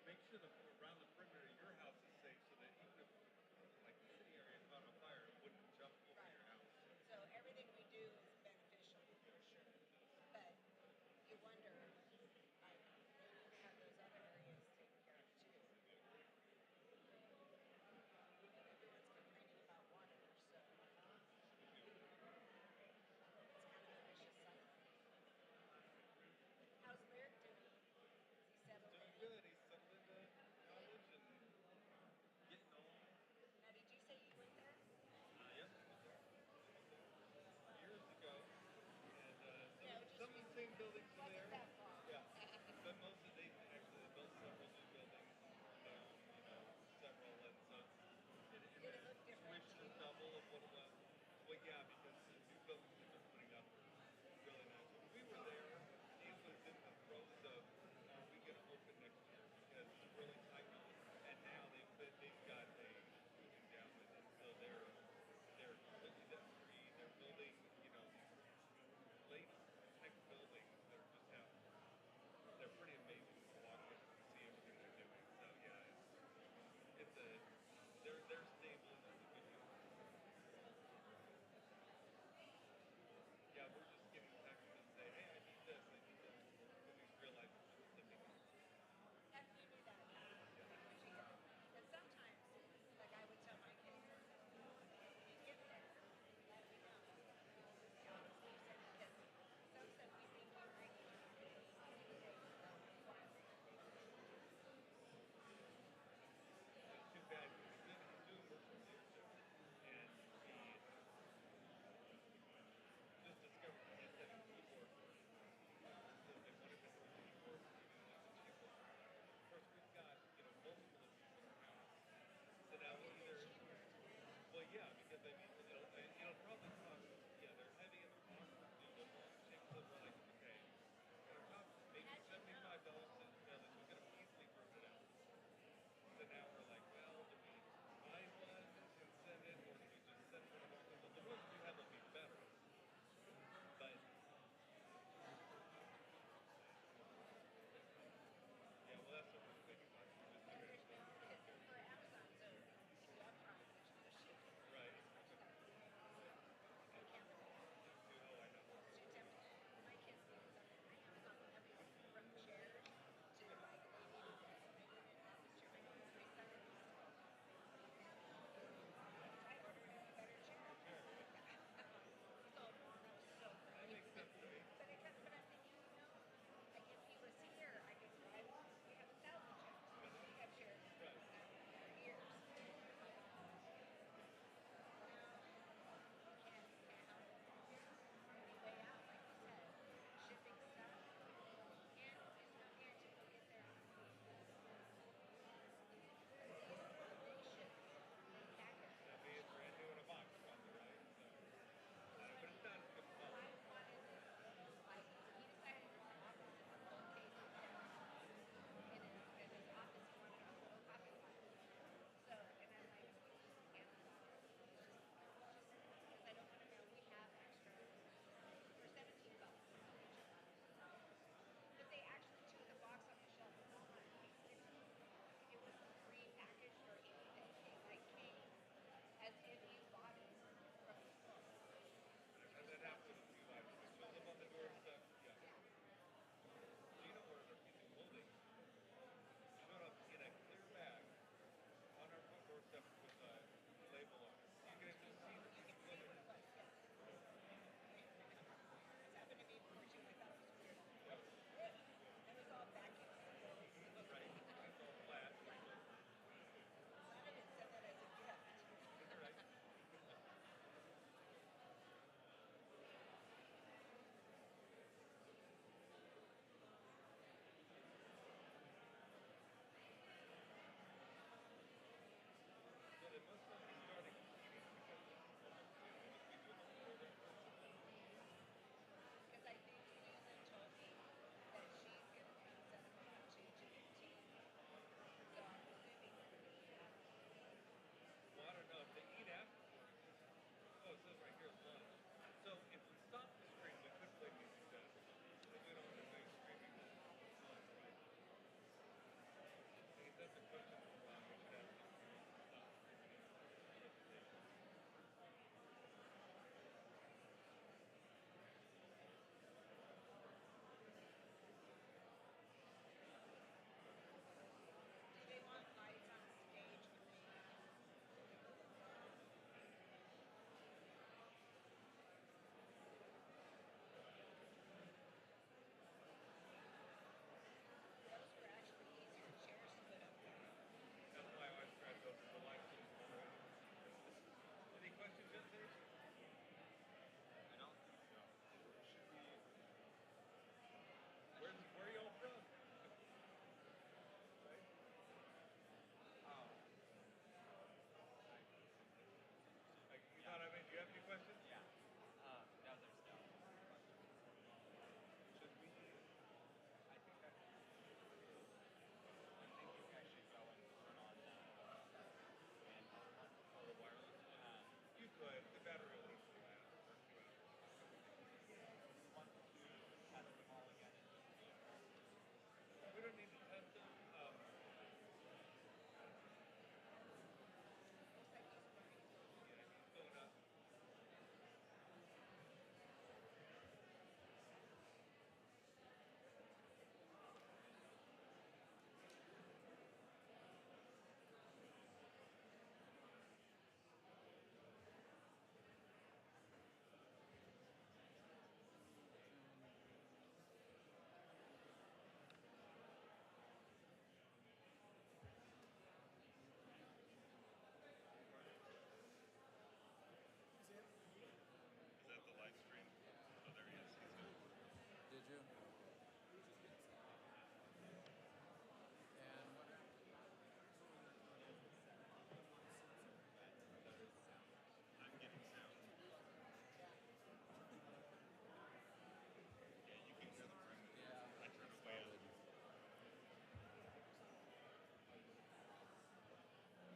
make sure the around the perimeter of your house is safe so that even if like the city area caught on fire, it wouldn't jump over Right. your house. So everything we do is beneficial for sure. But you wonder, like, they need to have those other areas taken care of too. And everyone's complaining about water, so it's kind of a vicious cycle. How's Lyric doing? Is he He's settled doing in? good. He's settled into college and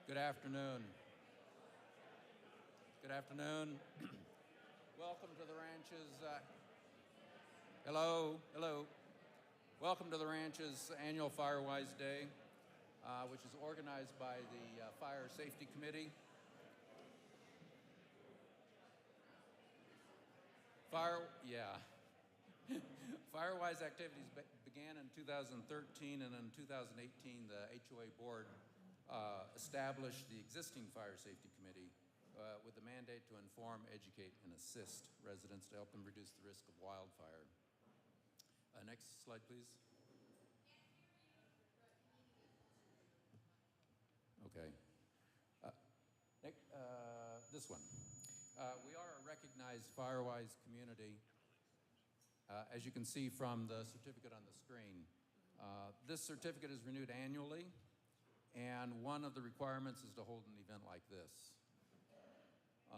Good afternoon. Good afternoon. Welcome to the ranch's, hello. Welcome to the ranch's annual Firewise Day, which is organized by the Fire Safety Committee. Firewise activities began in 2013, and in 2018, the HOA board established the existing Fire Safety Committee with the mandate to inform, educate, and assist residents to help them reduce the risk of wildfire. Next slide, please. Okay. This one. We are a recognized Firewise community. As you can see from the certificate on the screen, this certificate is renewed annually, and one of the requirements is to hold an event like this.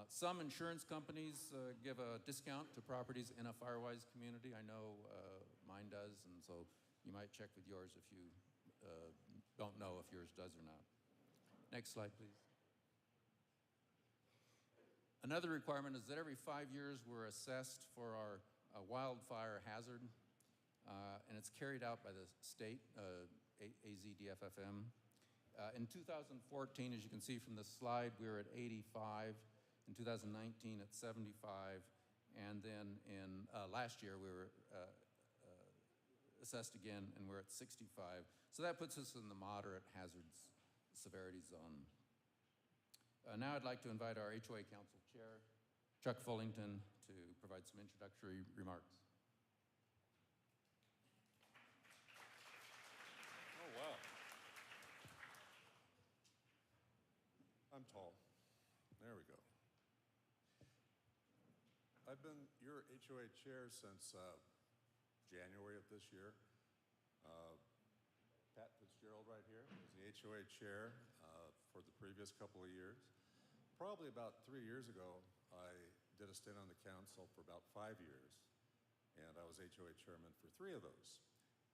Some insurance companies give a discount to properties in a Firewise community. I know mine does, and so you might check with yours if you don't know if yours does or not. Next slide, please. Another requirement is that every 5 years we're assessed for our wildfire hazard, and it's carried out by the state, AZDFFM. In 2014, as you can see from this slide, we were at 85. In 2019, at 75. And then in last year, we were assessed again, and we're at 65. So that puts us in the moderate hazards severity zone. Now I'd like to invite our HOA Council Chair, Chuck Fullington, to provide some introductory remarks. Oh, wow. I'm tall. There we go. I've been your HOA chair since January of this year. Pat Fitzgerald right here was the HOA chair for the previous couple of years. Probably about 3 years ago, I did a stint on the council for about 5 years, and I was HOA chairman for 3 of those.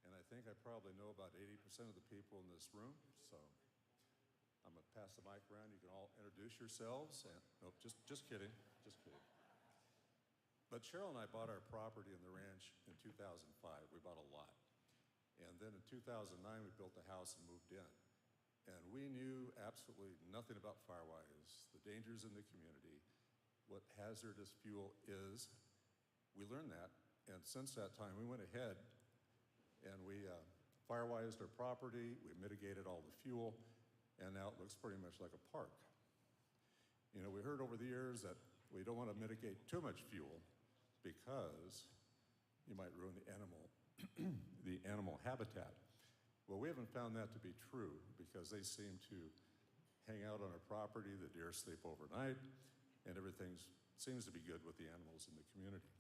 And I think I probably know about 80% of the people in this room, so I'm gonna pass the mic around. You can all introduce yourselves. And, nope, just kidding, just kidding. But Cheryl and I bought our property in the ranch in 2005. We bought a lot. And then in 2009, we built a house and moved in. And we knew absolutely nothing about Firewise, the dangers in the community, what hazardous fuel is. We learned that, and since that time, we went ahead and we Firewised our property, we mitigated all the fuel, and now it looks pretty much like a park. You know, we heard over the years that we don't want to mitigate too much fuel because you might ruin the animal habitat. Well, we haven't found that to be true because they seem to hang out on our property, the deer sleep overnight, and everything seems to be good with the animals in the community.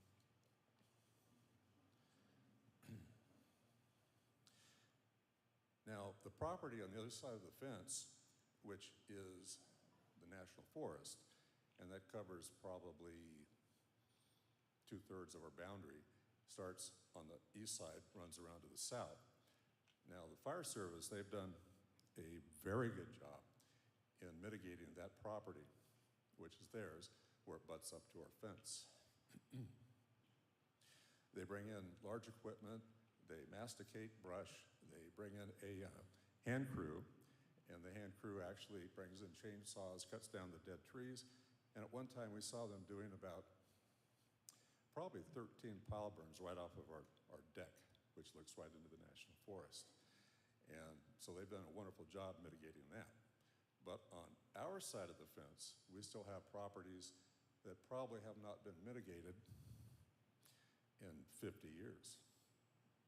Now, the property on the other side of the fence, which is the National Forest, and that covers probably 2/3 of our boundary, starts on the east side, runs around to the south. Now, the Fire Service, they've done a very good job in mitigating that property, which is theirs, where it butts up to our fence. They bring in large equipment, they masticate brush, they bring in a hand crew, and the hand crew actually brings in chainsaws, cuts down the dead trees, and at one time we saw them doing about probably 13 pile burns right off of our deck, which looks right into the National Forest. And so they've done a wonderful job mitigating that. But on our side of the fence, we still have properties that probably have not been mitigated in 50 years.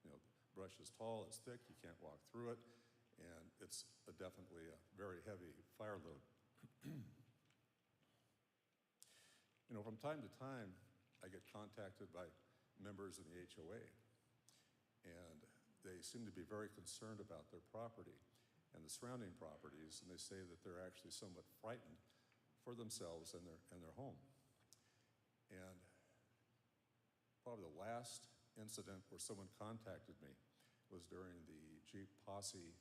You know, brush is tall, it's thick, you can't walk through it, and it's definitely a very heavy fire load. You know, from time to time, I get contacted by members in the HOA, and they seem to be very concerned about their property and the surrounding properties, and they say that they're actually somewhat frightened for themselves and their home. And probably the last incident where someone contacted me was during the Jeep Posse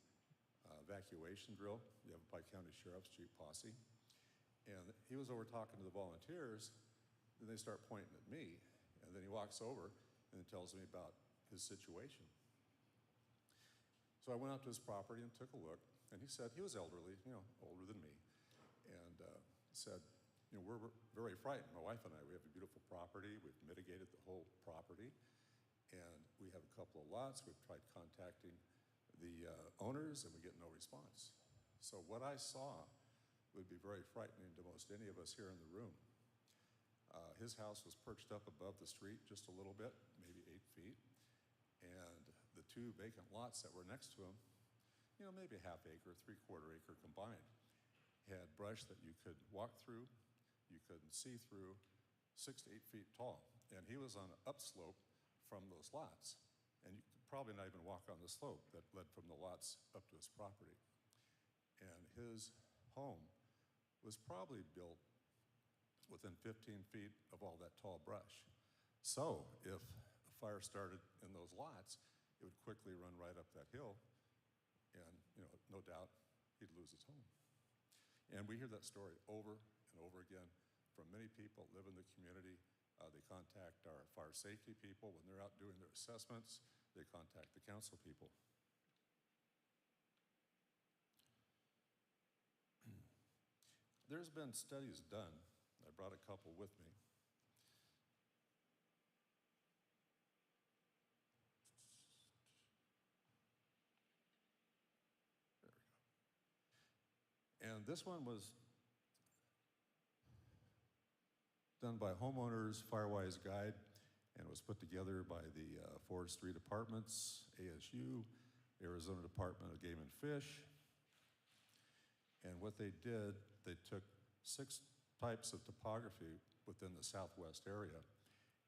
evacuation drill, the Yavapai County Sheriff's Chief Posse. And he was over talking to the volunteers, then they start pointing at me, and then he walks over and tells me about his situation. So I went out to his property and took a look, and he said, he was elderly, older than me, and said, we're very frightened. My wife and I, we have a beautiful property. We've mitigated the whole property, and we have a couple of lots. We've tried contacting the owners, and we get no response. So what I saw would be very frightening to most any of us here in the room. His house was perched up above the street just a little bit, maybe 8 feet, and the 2 vacant lots that were next to him, maybe a half acre, 3/4 acre combined, had brush that you could walk through, you couldn't see through, 6 to 8 feet tall. And he was on an upslope from those lots, and you could probably not even walk on the slope that led from the lots up to his property. And his home was probably built within 15 feet of all that tall brush. So if a fire started in those lots, it would quickly run right up that hill, and no doubt he'd lose his home. And we hear that story over and over again from many people that live in the community. They contact our fire safety people when they're out doing their assessments. They contact the council people. There's been studies done. I brought a couple with me. There we go. And this one was done by Homeowners Firewise Guide, and it was put together by the Forestry Departments, ASU, Arizona Department of Game and Fish. And what they did, they took 6 types of topography within the southwest area,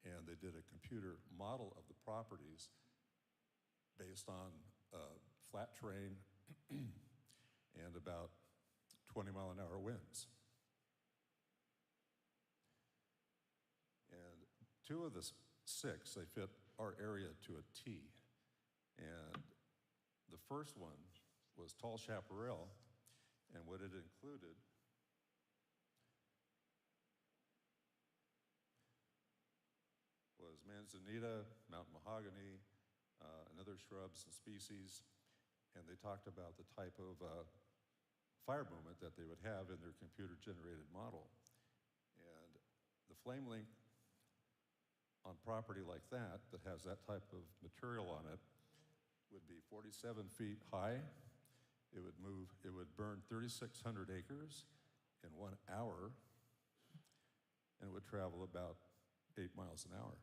and they did a computer model of the properties based on flat terrain and about 20-mile-an-hour winds. And 2 of the 6, they fit our area to a T. And the first one was Tall Chaparral, and what it included was manzanita, mountain mahogany, and other shrubs and species. And they talked about the type of fire movement that they would have in their computer-generated model. And the flame length on property like that has that type of material on it would be 47 feet high. It would burn 3,600 acres in 1 hour, and it would travel about 8 miles an hour.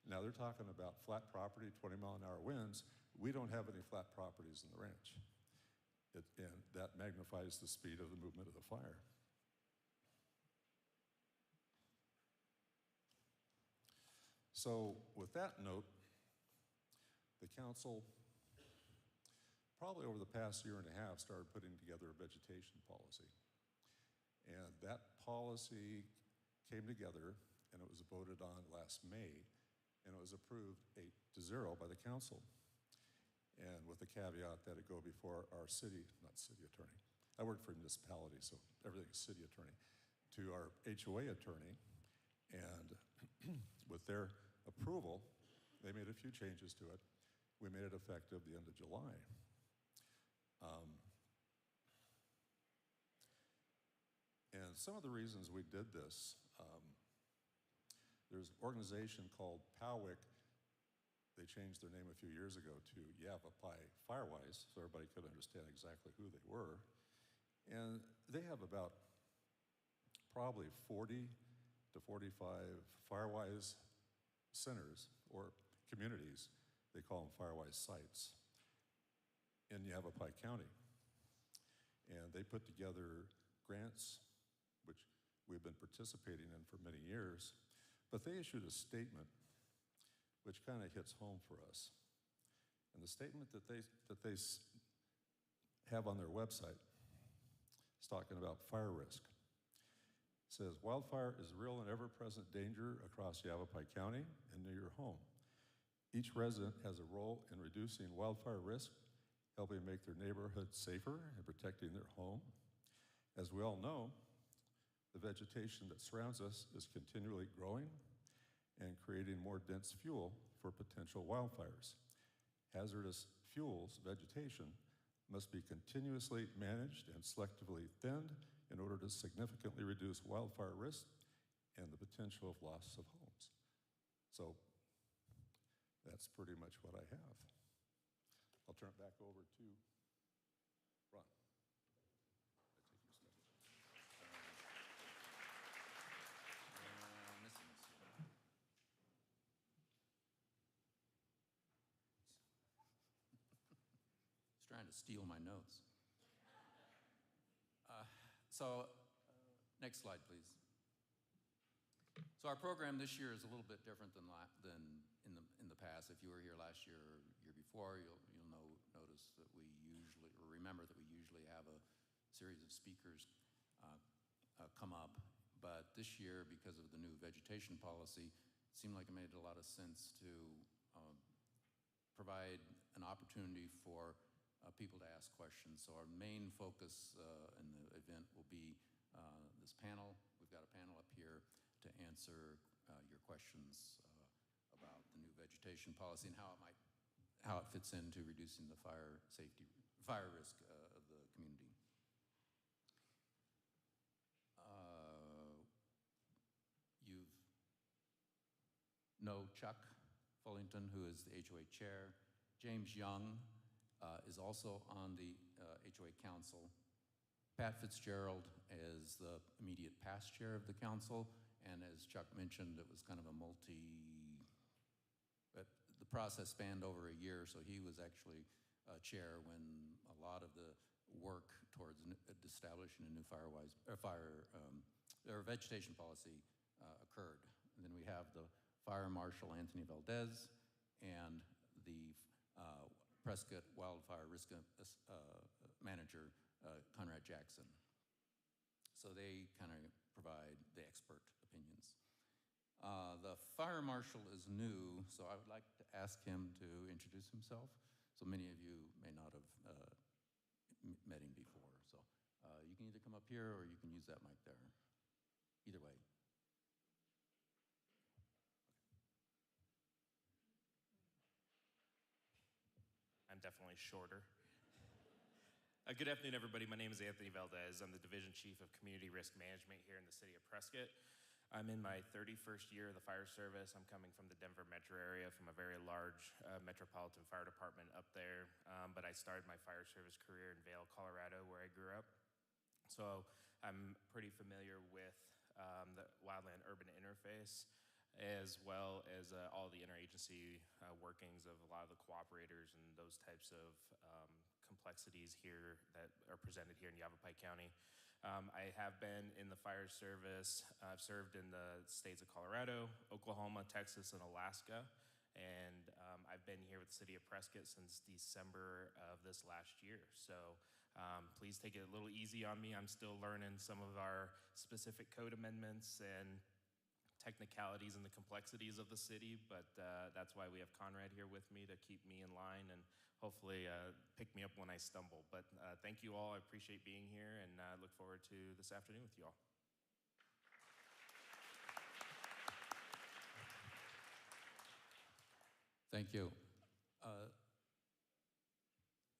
Now they're talking about flat property, 20-mile-an-hour winds. We don't have any flat properties in the ranch. And that magnifies the speed of the movement of the fire. So with that note, the council, probably over the past year and a half, started putting together a vegetation policy. And that policy came together, and it was voted on last May, and it was approved 8-0 by the council. And with the caveat that it go before our not city attorney. I work for a municipality, so everything is city attorney, to our HOA attorney. And with their approval, they made a few changes to it. We made it effective the end of July. And some of the reasons we did this, there's an organization called POWIC. They changed their name a few years ago to Yavapai Firewise, so everybody could understand exactly who they were. And they have about probably 40 to 45 Firewise centers or communities. They call them Firewise sites in Yavapai County. And they put together grants, which we've been participating in for many years, but they issued a statement which kind of hits home for us. And the statement that they have on their website is talking about fire risk. It says, wildfire is a real and ever-present danger across Yavapai County and near your home. Each resident has a role in reducing wildfire risk, helping make their neighborhood safer and protecting their home. As we all know, the vegetation that surrounds us is continually growing and creating more dense fuel for potential wildfires. Hazardous fuels vegetation must be continuously managed and selectively thinned in order to significantly reduce wildfire risk and the potential of loss of homes. So that's pretty much what I have. I'll turn it back over to Ron. I take your stuff. Missing this one. He's trying to steal my notes. Next slide, please. So our program this year is a little bit different than in the past. If you were here last year or year before, you'll notice that we usually, or remember that we usually have a series of speakers come up. But this year, because of the new vegetation policy, it seemed like it made a lot of sense to provide an opportunity for people to ask questions. So our main focus in the event will be this panel. We've got a panel up here to answer your questions about the new vegetation policy and how it fits into reducing the fire risk of the community. You know Chuck Fullington, who is the HOA chair. James Young is also on the HOA council. Pat Fitzgerald is the immediate past chair of the council, and as Chuck mentioned, it was kind of but the process spanned over a year, so he was actually chair when a lot of the work towards establishing a new vegetation policy occurred. And then we have the fire marshal Anthony Valdez and the Prescott Wildfire Risk Manager Conrad Jackson. So they kind of provide the expert opinions. The fire marshal is new, so I would like to ask him to introduce himself. So many of you may not have met him before. So you can either come up here or you can use that mic there. Either way. I'm definitely shorter. Good afternoon, everybody. My name is Anthony Valdez. I'm the Division Chief of Community Risk Management here in the city of Prescott. I'm in my 31st year of the fire service. I'm coming from the Denver metro area, from a very large metropolitan fire department up there. But I started my fire service career in Vail, Colorado, where I grew up. So I'm pretty familiar with the wildland-urban interface, as well as all the interagency workings of a lot of the cooperators and those types of complexities here that are presented here in Yavapai County. I have been in the fire service. I've served in the states of Colorado, Oklahoma, Texas, and Alaska. And I've been here with the city of Prescott since December of this last year. So please take it a little easy on me. I'm still learning some of our specific code amendments and technicalities and the complexities of the city, but that's why we have Conrad here with me to keep me in line and hopefully pick me up when I stumble. But thank you all. I appreciate being here, and I look forward to this afternoon with you all. Thank you.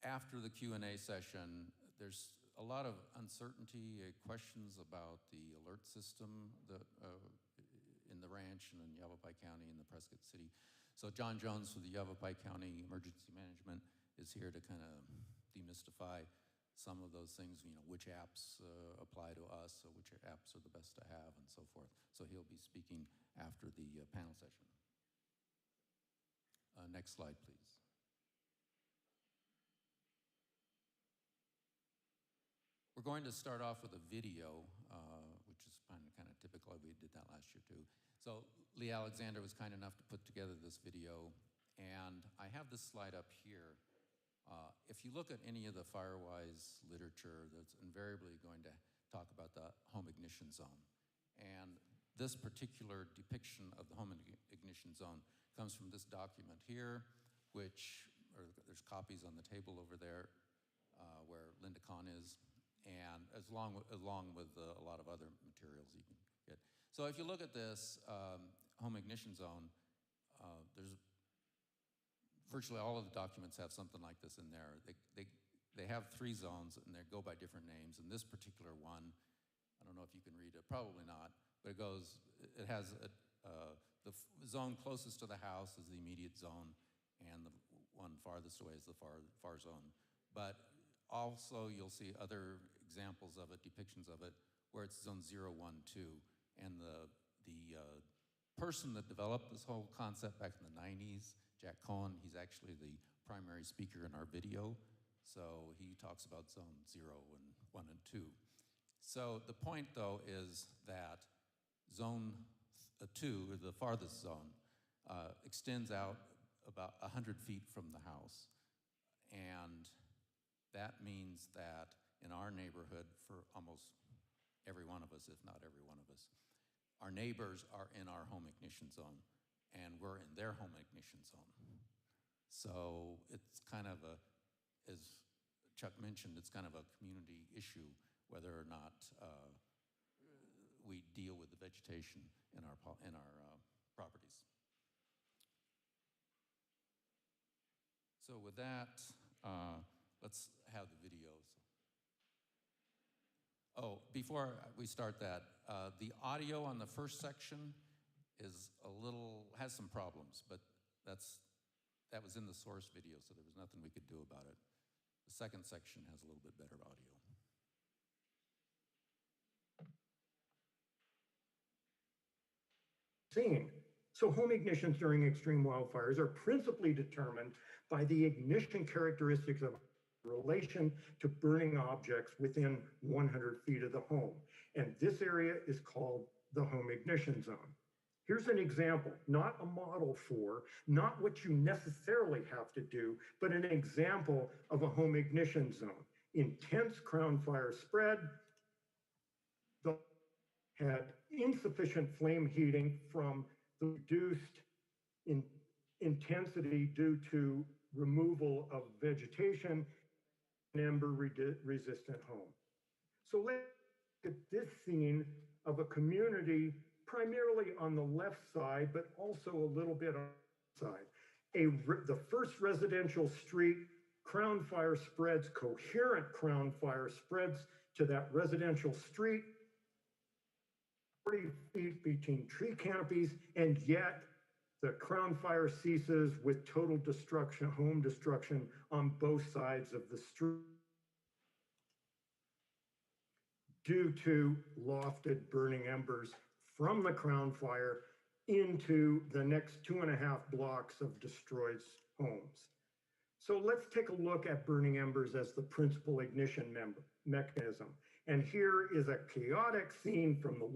After the Q&A session, there's a lot of uncertainty, questions about the alert system that, in the ranch and in Yavapai County and the Prescott City. So John Jones from the Yavapai County Emergency Management is here to kind of demystify some of those things, which apps apply to us, so which apps are the best to have, and so forth. So he'll be speaking after the panel session. Next slide, please. We're going to start off with a video, which is kind of typical. We did that last year too. So Lee Alexander was kind enough to put together this video, and I have this slide up here. If you look at any of the Firewise literature, that's invariably going to talk about the home ignition zone. And this particular depiction of the home ignition zone comes from this document here, which or there's copies on the table over there where Linda Kahn is, and along with a lot of other materials you can get. So if you look at this home ignition zone, there's virtually all of the documents have something like this in there. They have 3 zones, and they go by different names. And this particular one, I don't know if you can read it, probably not, but it has the zone closest to the house is the immediate zone, and the one farthest away is the far zone. But also you'll see other examples of it, depictions of it, where it's zone 0, 1, 2. And the person that developed this whole concept back in the 90s, Jack Cohen, he's actually the primary speaker in our video. So he talks about zone 0 and 1 and 2. So the point, though, is that zone 2, or the farthest zone, extends out about 100 feet from the house. And that means that in our neighborhood, for almost every one of us, if not every one of us, our neighbors are in our home ignition zone, and we're in their home ignition zone. So it's kind of as Chuck mentioned, it's kind of a community issue whether or not we deal with the vegetation in our properties. So with that, let's have the videos. Oh, before we start that, the audio on the first section has some problems, but that was in the source video, so there was nothing we could do about it. The second section has a little bit better audio. So home ignitions during extreme wildfires are principally determined by the ignition characteristics of relation to burning objects within 100 feet of the home. And this area is called the home ignition zone. Here's an example, not a model for, not what you necessarily have to do, but an example of a home ignition zone. Intense crown fire spread, had insufficient flame heating from the reduced intensity due to removal of vegetation, and ember resistant home. So let's look at this scene of a community primarily on the left side, but also a little bit on the side. The first residential street, crown fire spreads, coherent crown fire spreads to that residential street, 40 feet between tree canopies, and yet the crown fire ceases with total destruction, home destruction on both sides of the street due to lofted burning embers from the crown fire into the next 2.5 blocks of destroyed homes. So let's take a look at burning embers as the principal ignition mechanism. And here is a chaotic scene from the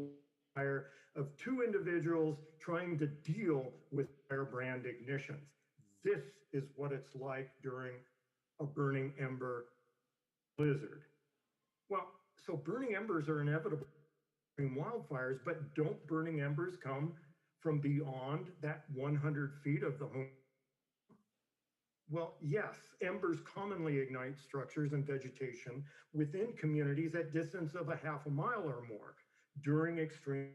fire of 2 individuals trying to deal with firebrand ignitions. This is what it's like during a burning ember blizzard. Well, so burning embers are inevitable in wildfires, but don't burning embers come from beyond that 100 feet of the home? Well, yes, embers commonly ignite structures and vegetation within communities at distance of a half a mile or more during extreme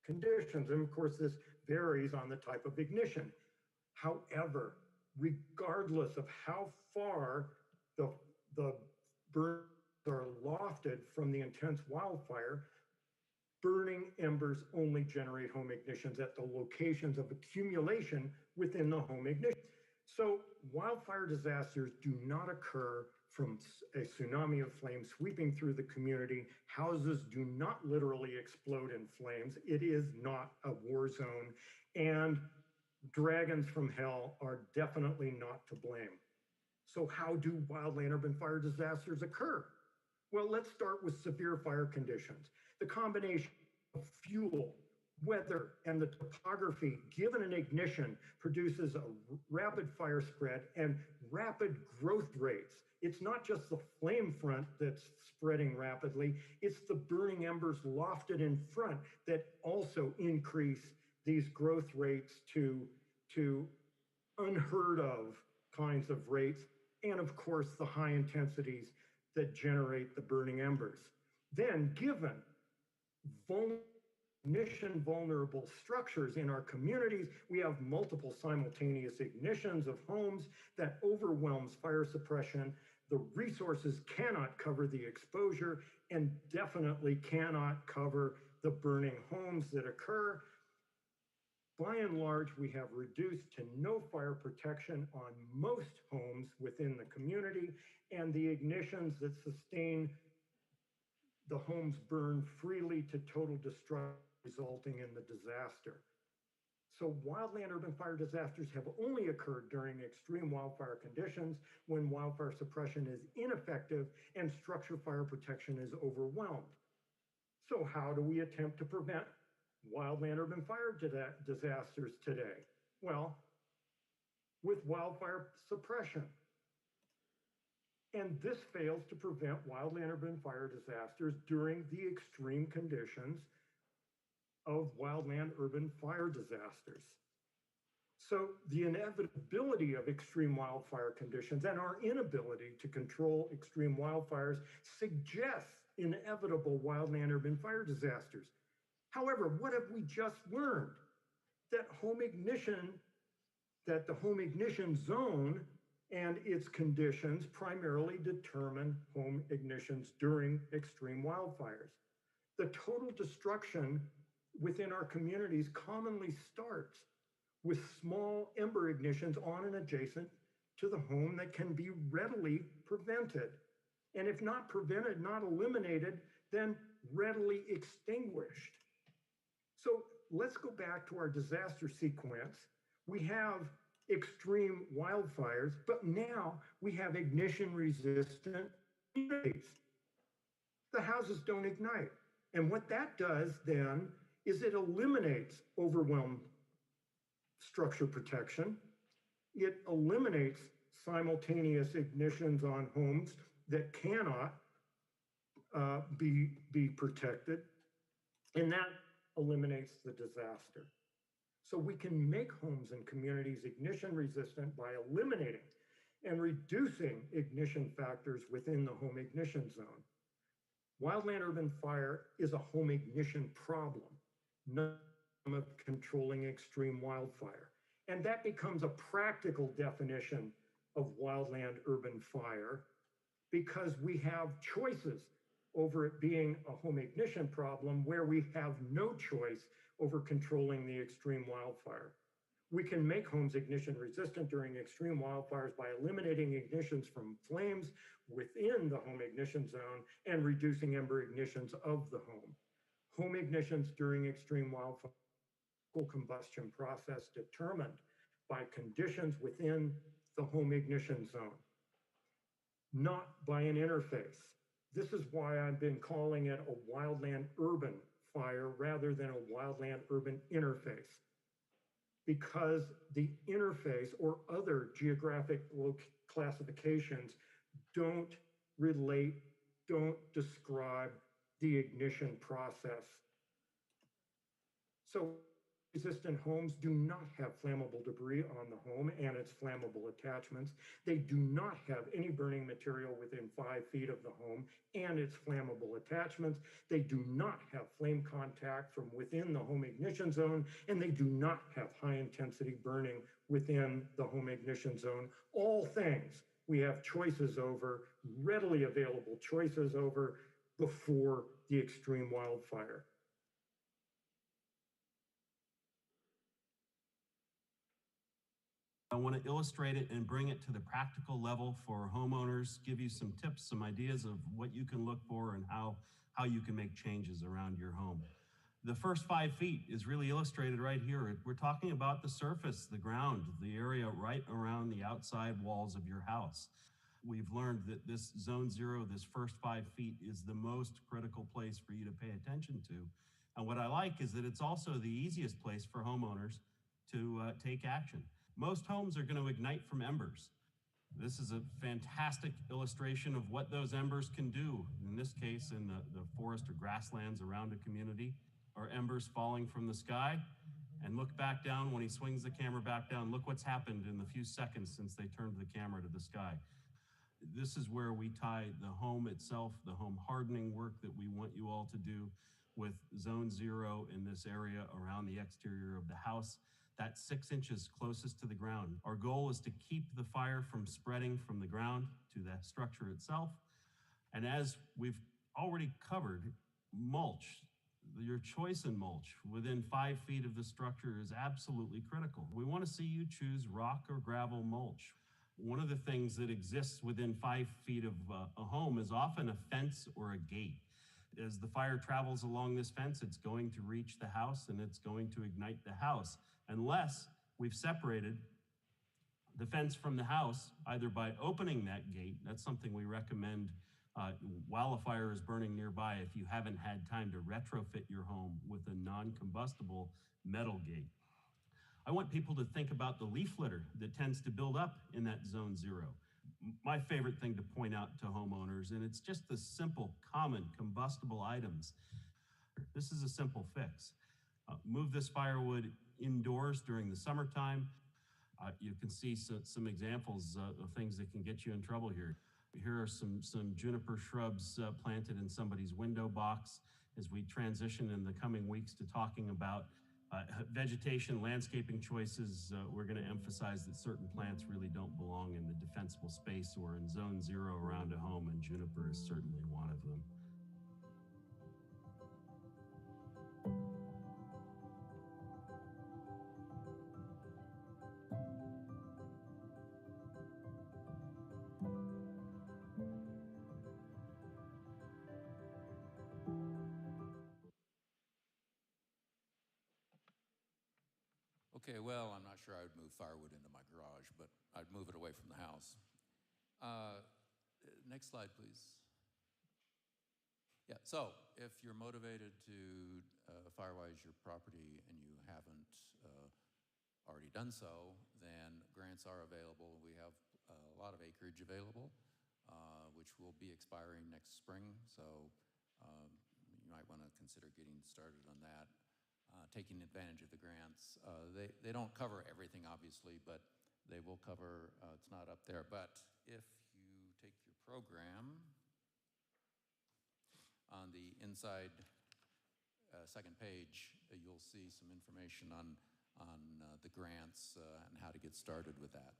conditions. And of course, this varies on the type of ignition. However, regardless of how far the burns are lofted from the intense wildfire, burning embers only generate home ignitions at the locations of accumulation within the home ignition. So wildfire disasters do not occur from a tsunami of flames sweeping through the community. Houses do not literally explode in flames. It is not a war zone. And dragons from hell are definitely not to blame. So how do wildland urban fire disasters occur? Well, let's start with severe fire conditions. The combination of fuel, weather, and the topography given an ignition produces a rapid fire spread and rapid growth rates. It's not just the flame front that's spreading rapidly, it's the burning embers lofted in front that also increase these growth rates to unheard of kinds of rates, and of course, the high intensities that generate the burning embers. Then, given ignition vulnerable structures in our communities, we have multiple simultaneous ignitions of homes that overwhelms fire suppression. The resources cannot cover the exposure and definitely cannot cover the burning homes that occur. By and large, we have reduced to no fire protection on most homes within the community, and the ignitions that sustain the homes burn freely to total destruction, resulting in the disaster. So wildland urban fire disasters have only occurred during extreme wildfire conditions when wildfire suppression is ineffective and structure fire protection is overwhelmed. So how do we attempt to prevent wildland urban fire disasters today? Well, with wildfire suppression. And this fails to prevent wildland urban fire disasters during the extreme conditions of wildland urban fire disasters. So the inevitability of extreme wildfire conditions and our inability to control extreme wildfires suggests inevitable wildland urban fire disasters. However, what have we just learned? That the home ignition zone and its conditions primarily determine home ignitions during extreme wildfires. The total destruction within our communities commonly starts with small ember ignitions on and adjacent to the home that can be readily prevented. And if not prevented, not eliminated, then readily extinguished. So let's go back to our disaster sequence. We have extreme wildfires, but now we have ignition resistant communities. The houses don't ignite. And what that does then is it eliminates overwhelmed structure protection. It eliminates simultaneous ignitions on homes that cannot be protected. And that eliminates the disaster. So we can make homes and communities ignition resistant by eliminating and reducing ignition factors within the home ignition zone. Wildland urban fire is a home ignition problem, not of controlling extreme wildfire. And that becomes a practical definition of wildland urban fire because we have choices over it being a home ignition problem where we have no choice over controlling the extreme wildfire. We can make homes ignition resistant during extreme wildfires by eliminating ignitions from flames within the home ignition zone and reducing ember ignitions of the home. Home ignitions during extreme wildfire combustion process determined by conditions within the home ignition zone, not by an interface. This is why I've been calling it a wildland urban fire rather than a wildland urban interface, because the interface or other geographic classifications don't relate, don't describe the ignition process. So resistant homes do not have flammable debris on the home and its flammable attachments. They do not have any burning material within 5 feet of the home and its flammable attachments. They do not have flame contact from within the home ignition zone, and they do not have high intensity burning within the home ignition zone. All things we have choices over, readily available choices over before the extreme wildfire. I want to illustrate it and bring it to the practical level for homeowners, give you some tips, some ideas of what you can look for and how you can make changes around your home. The first 5 feet is really illustrated right here. We're talking about the surface, the ground, the area right around the outside walls of your house. We've learned that this zone 0, this first 5 feet, is the most critical place for you to pay attention to. And what I like is that it's also the easiest place for homeowners to take action. Most homes are going to ignite from embers. This is a fantastic illustration of what those embers can do. In this case, in the forest or grasslands around a community, are embers falling from the sky. And look back down when he swings the camera back down. Look what's happened in the few seconds since they turned the camera to the sky. This is where we tie the home itself, the home hardening work that we want you all to do with zone 0 in this area around the exterior of the house. That's 6 inches closest to the ground. Our goal is to keep the fire from spreading from the ground to the structure itself. And as we've already covered, mulch, your choice in mulch within 5 feet of the structure is absolutely critical. We want to see you choose rock or gravel mulch. One of the things that exists within 5 feet of a home is often a fence or a gate. As the fire travels along this fence, it's going to reach the house and it's going to ignite the house, unless we've separated the fence from the house, either by opening that gate. That's something we recommend while a fire is burning nearby if you haven't had time to retrofit your home with a non-combustible metal gate. I want people to think about the leaf litter that tends to build up in that zone 0. My favorite thing to point out to homeowners, and it's just the simple, common combustible items. This is a simple fix. Move this firewood indoors during the summertime. You can see some examples of things that can get you in trouble here. Here are some juniper shrubs planted in somebody's window box as we transition in the coming weeks to talking about vegetation, landscaping choices. We're going to emphasize that certain plants really don't belong in the defensible space or in zone 0 around a home, and juniper is certainly one of them. Okay, well, I'm not sure I would move firewood into my garage, but I'd move it away from the house. Next slide, please. Yeah, so if you're motivated to Firewise your property and you haven't already done so, then grants are available. We have a lot of acreage available, which will be expiring next spring, so you might want to consider getting started on that. Taking advantage of the grants. They don't cover everything, obviously, but they will cover, it's not up there, but if you take your program, on the inside second page, you'll see some information on the grants and how to get started with that.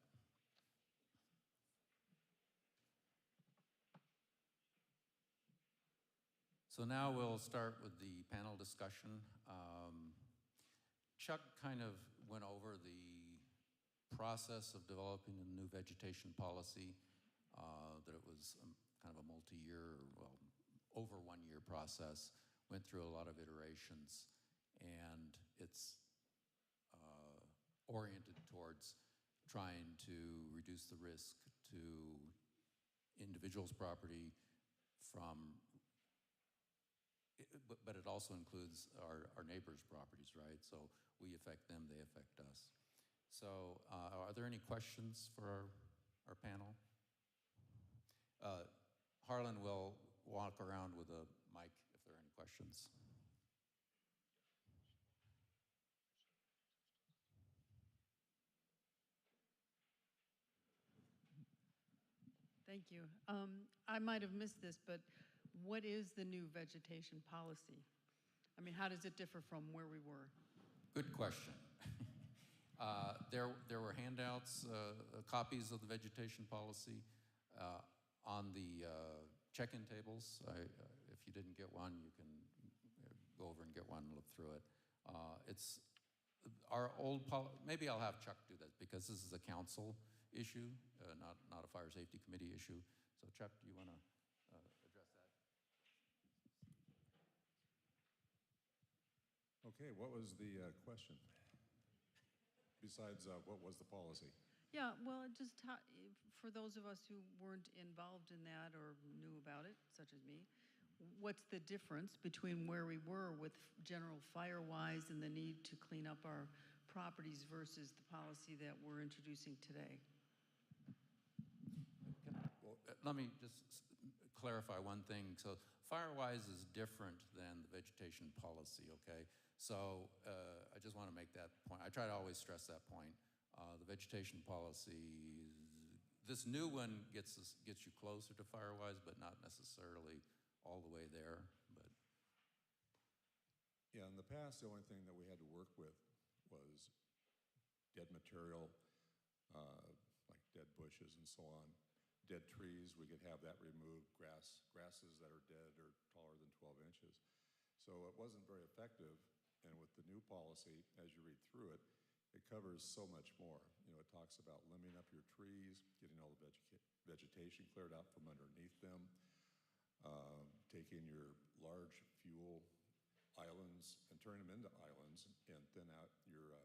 So now we'll start with the panel discussion. Chuck kind of went over the process of developing a new vegetation policy, that it was kind of a multi-year, well, over 1 year process, went through a lot of iterations, and it's oriented towards trying to reduce the risk to individuals' property from but it also includes our neighbors' properties, right? So we affect them, they affect us. So are there any questions for our panel? Harlan will walk around with a mic if there are any questions. Thank you. I might have missed this, but what is the new vegetation policy? I mean, how does it differ from where we were? Good question. There were handouts, copies of the vegetation policy on the check-in tables. If you didn't get one, you can go over and get one and look through it. It's our old maybe I'll have Chuck do that because this is a council issue, not a fire safety committee issue. So Chuck, do you want to address that? Okay, what was the question? Besides, what was the policy? Yeah, well, just for those of us who weren't involved in that or knew about it, such as me, what's the difference between where we were with general Firewise and the need to clean up our properties versus the policy that we're introducing today? Well, let me just clarify one thing. So Firewise is different than the vegetation policy, okay? So I just want to make that point. I try to always stress that point. The vegetation policy, this new one gets you closer to Firewise, but not necessarily all the way there. But Yeah, in the past, the only thing that we had to work with was dead material, like dead bushes and so on. Dead trees, we could have that removed. Grasses that are dead or taller than 12 inches. So it wasn't very effective. And with the new policy, as you read through it, it covers so much more. You know, it talks about limbing up your trees, getting all the vegetation cleared out from underneath them, taking your large fuel islands and turning them into islands and thin out your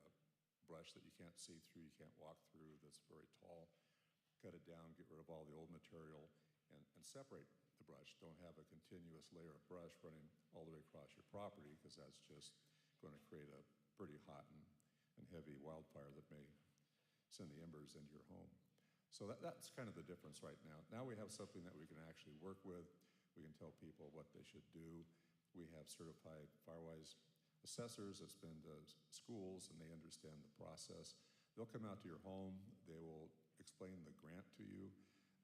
brush that you can't see through, you can't walk through, that's very tall. Cut it down, get rid of all the old material, and separate the brush. Don't have a continuous layer of brush running all the way across your property, because that's just going to create a pretty hot and heavy wildfire that may send the embers into your home. So that's kind of the difference right now. Now we have something that we can actually work with. We can tell people what they should do. We have certified Firewise assessors that's been to schools, and they understand the process. They'll come out to your home. They will explain the grant to you.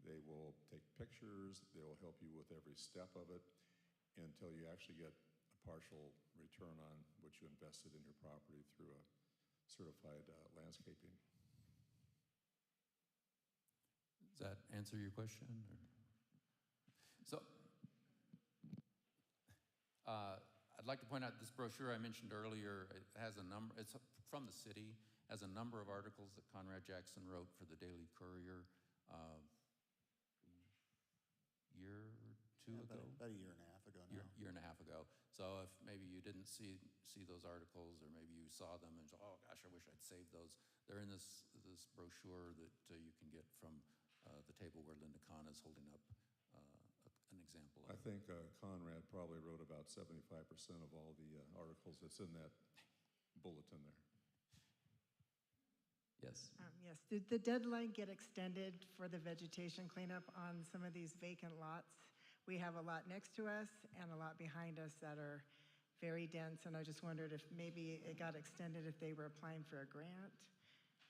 They will take pictures. They will help you with every step of it until you actually get a partial return on what you invested in your property through a certified landscaping. does that answer your question? Or? So, I'd like to point out this brochure I mentioned earlier. It has a number, it's from the city, has a number of articles that Conrad Jackson wrote for the Daily Courier a year or two ago. About a year and a half ago now. Year and a half ago. So if maybe you didn't see those articles, or maybe you saw them and oh gosh, I wish I'd saved those. They're in this brochure that you can get from the table where Linda Kahn is holding up an example of. I think Conrad probably wrote about 75% of all the articles that's in that bulletin there. Yes. Yes. Did the deadline get extended for the vegetation cleanup on some of these vacant lots? We have a lot next to us and a lot behind us that are very dense, and I just wondered if maybe it got extended if they were applying for a grant,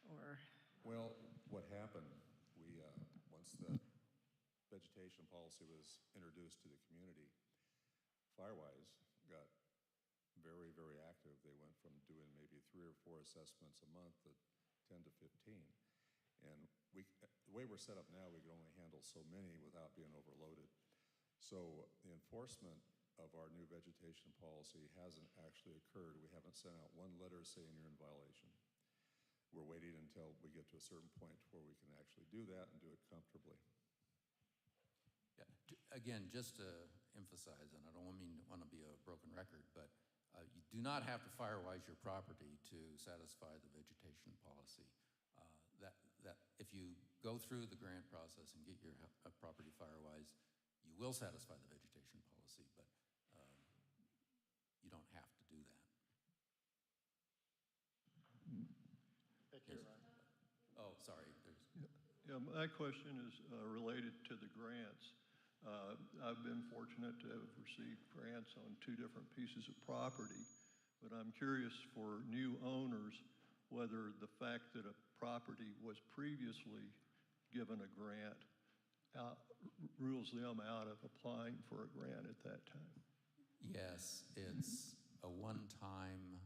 or? Well, what happened, once the vegetation policy was introduced to the community, Firewise got very, very active. They went from doing maybe 3 or 4 assessments a month to 10 to 15. And the way we're set up now, we can only handle so many without being overloaded. So the enforcement of our new vegetation policy hasn't actually occurred. We haven't sent out one letter saying you're in violation. We're waiting until we get to a certain point where we can actually do that and do it comfortably. Yeah. Again, just to emphasize, and I don't want to be a broken record, but you do not have to Firewise your property to satisfy the vegetation policy. That if you go through the grant process and get your property Firewise, you will satisfy the vegetation policy, but you don't have to do that. Thank you, Ryan. Oh, sorry. Yeah, my question is related to the grants. I've been fortunate to have received grants on 2 different pieces of property, but I'm curious for new owners whether the fact that a property was previously given a grant rules them out of applying for a grant at that time. Yes, it's a one-time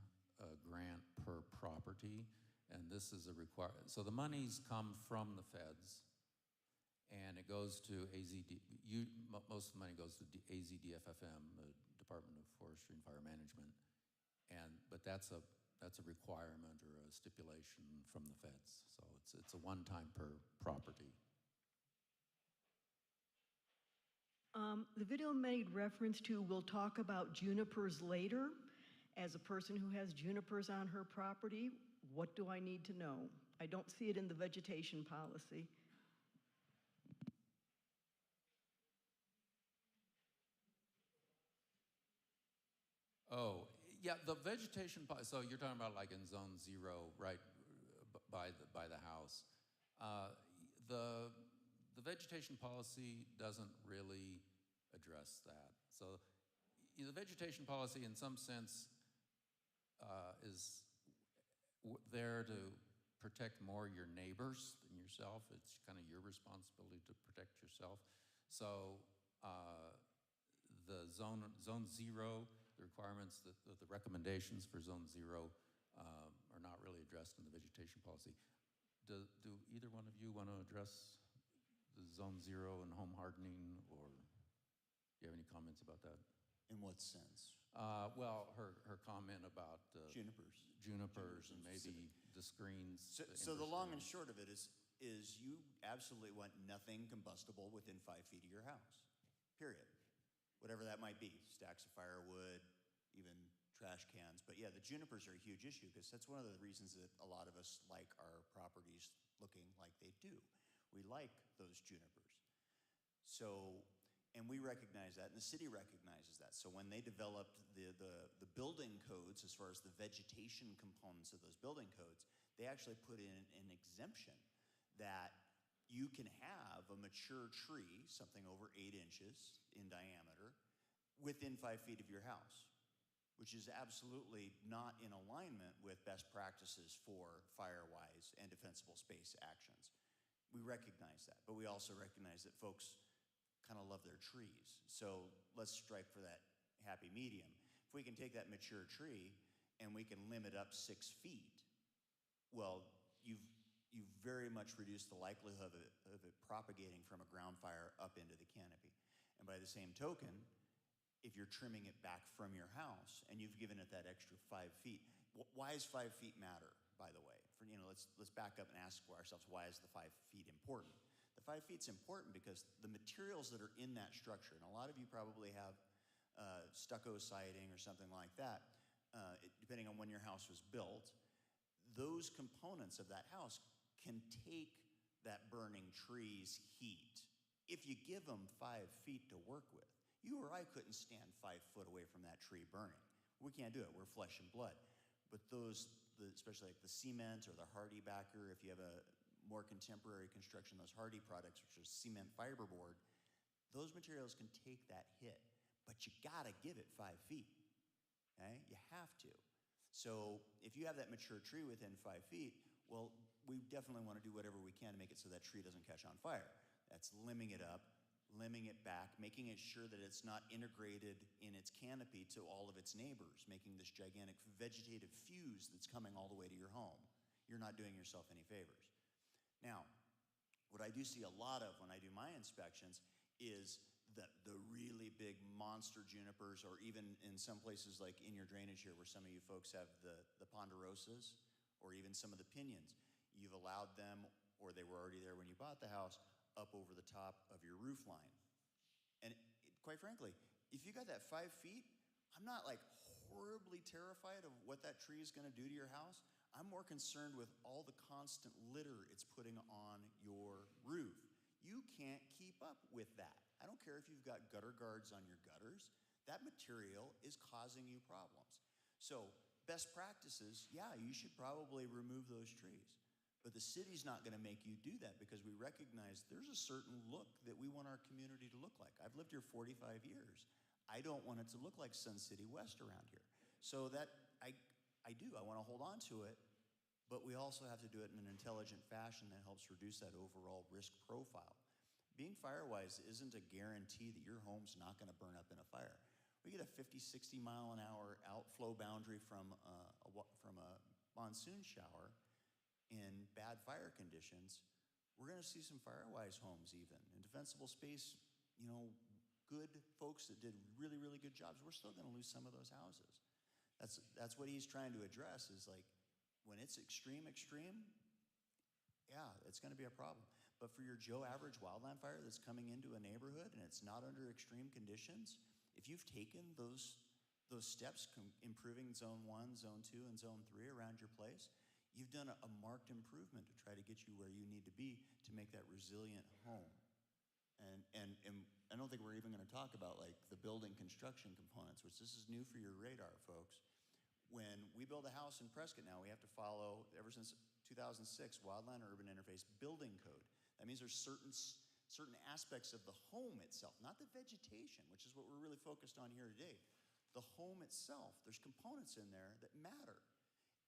grant per property, and this is a requirement. So the monies come from the feds, and it goes to most of the money goes to AZDFFM, the Department of Forestry and Fire Management, but that's a requirement or a stipulation from the feds. So it's a one-time per property. The video made reference to, we'll talk about junipers later. As a person who has junipers on her property, what do I need to know? I don't see it in the vegetation policy. Oh, yeah, the vegetation policy, so you're talking about like in zone 0, right, by the house. The vegetation policy doesn't really address that. So the vegetation policy, in some sense, is there to protect more your neighbors than yourself. It's kind of your responsibility to protect yourself. So the zone zero, the requirements, the recommendations for zone zero are not really addressed in the vegetation policy. Do either one of you want to address the zone zero and home hardening, or do you have any comments about that? In what sense? Well, her comment about junipers and maybe the screens. So the long and short of it is you absolutely want nothing combustible within 5 feet of your house, period. Whatever that might be, stacks of firewood, even trash cans. But yeah, the junipers are a huge issue because that's one of the reasons that a lot of us like our properties looking like they do. We like those junipers. So, and we recognize that, and the city recognizes that. So when they developed the building codes, as far as the vegetation components of those building codes, they actually put in an exemption that you can have a mature tree, something over 8 inches in diameter, within 5 feet of your house, which is absolutely not in alignment with best practices for Firewise and defensible space actions. We recognize that, but we also recognize that folks kind of love their trees. So let's strike for that happy medium. If we can take that mature tree and we can limit up 6 feet, well, you've very much reduced the likelihood of it propagating from a ground fire up into the canopy. And by the same token, if you're trimming it back from your house and you've given it that extra 5 feet, why does 5 feet matter, by the way? Let's back up and ask ourselves, why is the 5 feet important? The 5 feet's important because the materials that are in that structure, and a lot of you probably have stucco siding or something like that, depending on when your house was built, those components of that house can take that burning tree's heat if you give them 5 feet to work with. You or I couldn't stand 5 foot away from that tree burning. We can't do it. We're flesh and blood. But those, especially like the cement or the hardy backer, if you have a more contemporary construction, those hardy products, which are cement fiberboard, those materials can take that hit. But you gotta give it 5 feet. Okay? You have to. So if you have that mature tree within 5 feet, well, we definitely want to do whatever we can to make it so that tree doesn't catch on fire. That's limbing it up, limbing it back, making it sure that it's not integrated in its canopy to all of its neighbors, making this gigantic vegetative fuse that's coming all the way to your home. You're not doing yourself any favors. Now, what I do see a lot of when I do my inspections is the really big monster junipers, or even in some places like in your drainage here where some of you folks have the ponderosas or even some of the pinions. You've allowed them, or they were already there when you bought the house, up over the top of your roof line. And quite frankly, if you got that 5 feet, I'm not like horribly terrified of what that tree is gonna do to your house. I'm more concerned with all the constant litter it's putting on your roof. You can't keep up with that. I don't care if you've got gutter guards on your gutters. That material is causing you problems. So best practices, yeah, you should probably remove those trees. But the city's not gonna make you do that because we recognize there's a certain look that we want our community to look like. I've lived here 45 years. I don't want it to look like Sun City West around here. So that, I do, I wanna hold on to it, but we also have to do it in an intelligent fashion that helps reduce that overall risk profile. Being Firewise isn't a guarantee that your home's not gonna burn up in a fire. We get a 50, 60 mile an hour outflow boundary from a monsoon shower in bad fire conditions. We're gonna see some Firewise homes even. In defensible space, good folks that did really, really good jobs, we're still gonna lose some of those houses. That's what he's trying to address, is like, when it's extreme, yeah, it's gonna be a problem. But for your Joe average wildland fire that's coming into a neighborhood and it's not under extreme conditions, if you've taken those steps, improving zone 1, zone 2, and zone 3 around your place, you've done a marked improvement to try to get you where you need to be to make that resilient home. And I don't think we're even gonna talk about like the building construction components, which this is new for your radar, folks. When we build a house in Prescott now, we have to follow, ever since 2006, Wildland Urban Interface Building Code. That means there's certain aspects of the home itself, not the vegetation, which is what we're really focused on here today. the home itself. There's components in there that matter.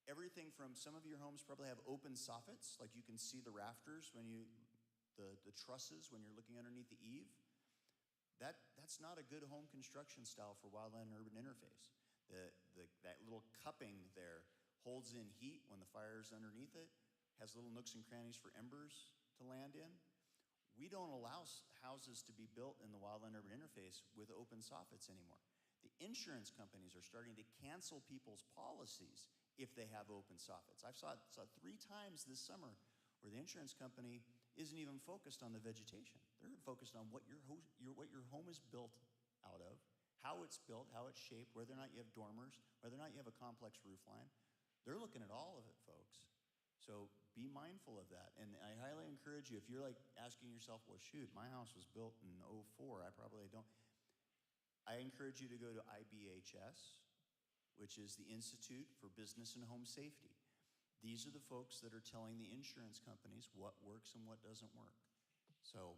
Everything from, some of your homes probably have open soffits, like you can see the rafters when the trusses when you're looking underneath the eave. That's not a good home construction style for wildland urban interface. That little cupping there holds in heat when the fire's underneath it, has little nooks and crannies for embers to land in. We don't allow houses to be built in the wildland urban interface with open soffits anymore. The insurance companies are starting to cancel people's policies if they have open soffits. I've saw 3 times this summer where the insurance company isn't even focused on the vegetation. They're focused on what your home is built out of, how it's built, how it's shaped, whether or not you have dormers, whether or not you have a complex roof line. They're looking at all of it, folks. So be mindful of that. And I highly encourage you, if you're like asking yourself, well, shoot, my house was built in '04, I probably don't. I encourage you to go to IBHS, which is the Institute for Business and Home Safety. These are the folks that are telling the insurance companies what works and what doesn't work. So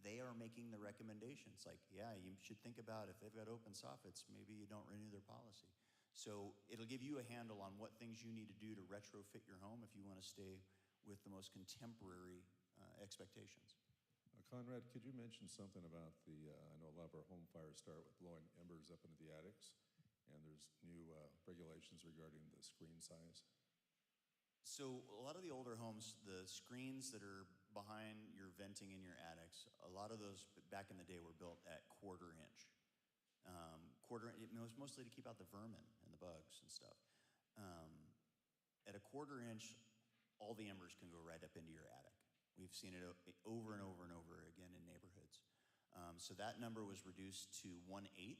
they are making the recommendations like, yeah, you should think about if they've got open soffits, maybe you don't renew their policy. So it'll give you a handle on what things you need to do to retrofit your home if you want to stay with the most contemporary expectations. Conrad, could you mention something about I know a lot of our home fires start with blowing embers up into the attics, and there's new regulations regarding the screen size. So a lot of the older homes, the screens that are behind your venting in your attics, a lot of those back in the day were built at 1/4 inch. It was mostly to keep out the vermin and the bugs and stuff. At a 1/4 inch, all the embers can go right up into your attic. We've seen it over and over and over again in neighborhoods. So that number was reduced to 1/8,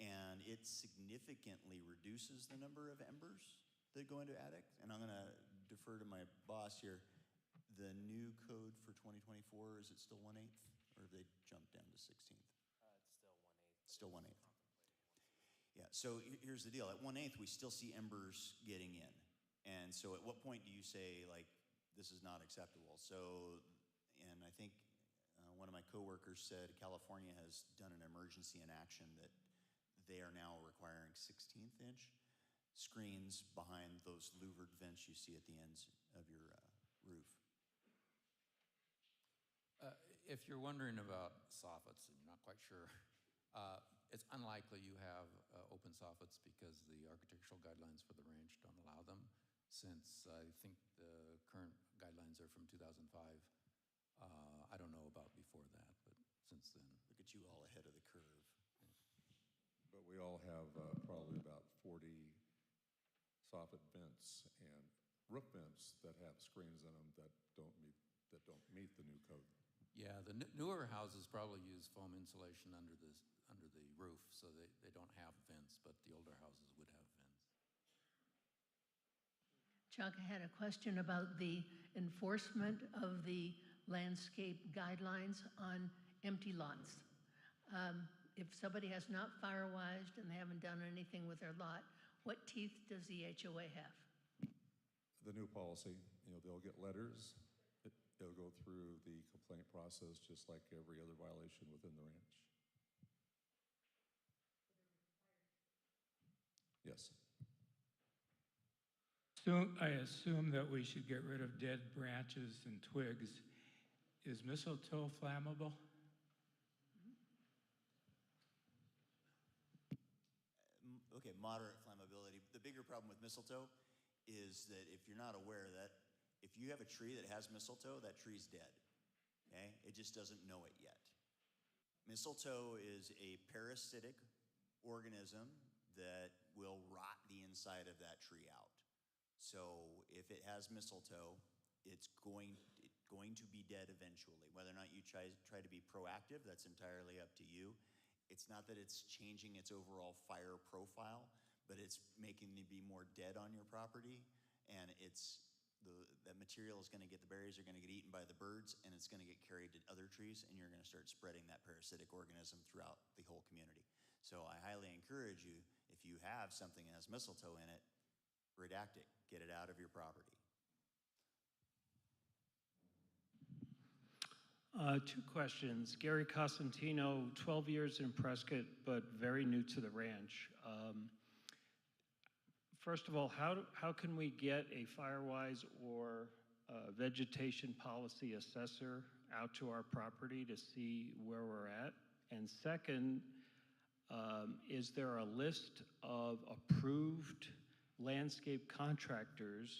and it significantly reduces the number of embers that go into attics. And I'm going to defer to my boss here. The new code for 2024, is it still 1/8, or have they jumped down to 16th? It's still 1/8. Still 1/8. Yeah, so here's the deal. At 1/8, we still see embers getting in. And so at what point do you say, like, this is not acceptable? So, and I think one of my coworkers said California has done an emergency in action that they are now requiring 16th inch screens behind those louvered vents you see at the ends of your roof. If you're wondering about soffits and you're not quite sure, it's unlikely you have open soffits because the architectural guidelines for the ranch don't allow them, since I think the current guidelines are from 2005. I don't know about before that, but since then. Look at you all ahead of the curve. But we all have probably about 40 soffit vents and roof vents that have screens in them that don't meet the new code. Yeah, the newer houses probably use foam insulation under the roof, so they don't have vents, but the older houses would have vents. Chuck, I had a question about the enforcement of the landscape guidelines on empty lots. If somebody has not firewised and they haven't done anything with their lot, what teeth does the HOA have? The new policy, they'll get letters. It'll go through the complaint process just like every other violation within the ranch. Yes. So I assume that we should get rid of dead branches and twigs. Is mistletoe flammable? Okay, moderate flammability. The bigger problem with mistletoe is that if you're not aware that if you have a tree that has mistletoe, that tree's dead, okay? It just doesn't know it yet. Mistletoe is a parasitic organism that will rot the inside of that tree out. So if it has mistletoe, it's going to be dead eventually. Whether or not you try to be proactive, that's entirely up to you. It's not that it's changing its overall fire profile, but it's making it be more dead on your property, and that material is going to get, the berries are going to get eaten by the birds, and it's going to get carried to other trees, and you're going to start spreading that parasitic organism throughout the whole community. So I highly encourage you, if you have something that has mistletoe in it, redact it, get it out of your property. Two questions. Gary Cosentino, 12 years in Prescott, but very new to the ranch. First of all, how can we get a Firewise or a vegetation policy assessor out to our property to see where we're at? And second, is there a list of approved landscape contractors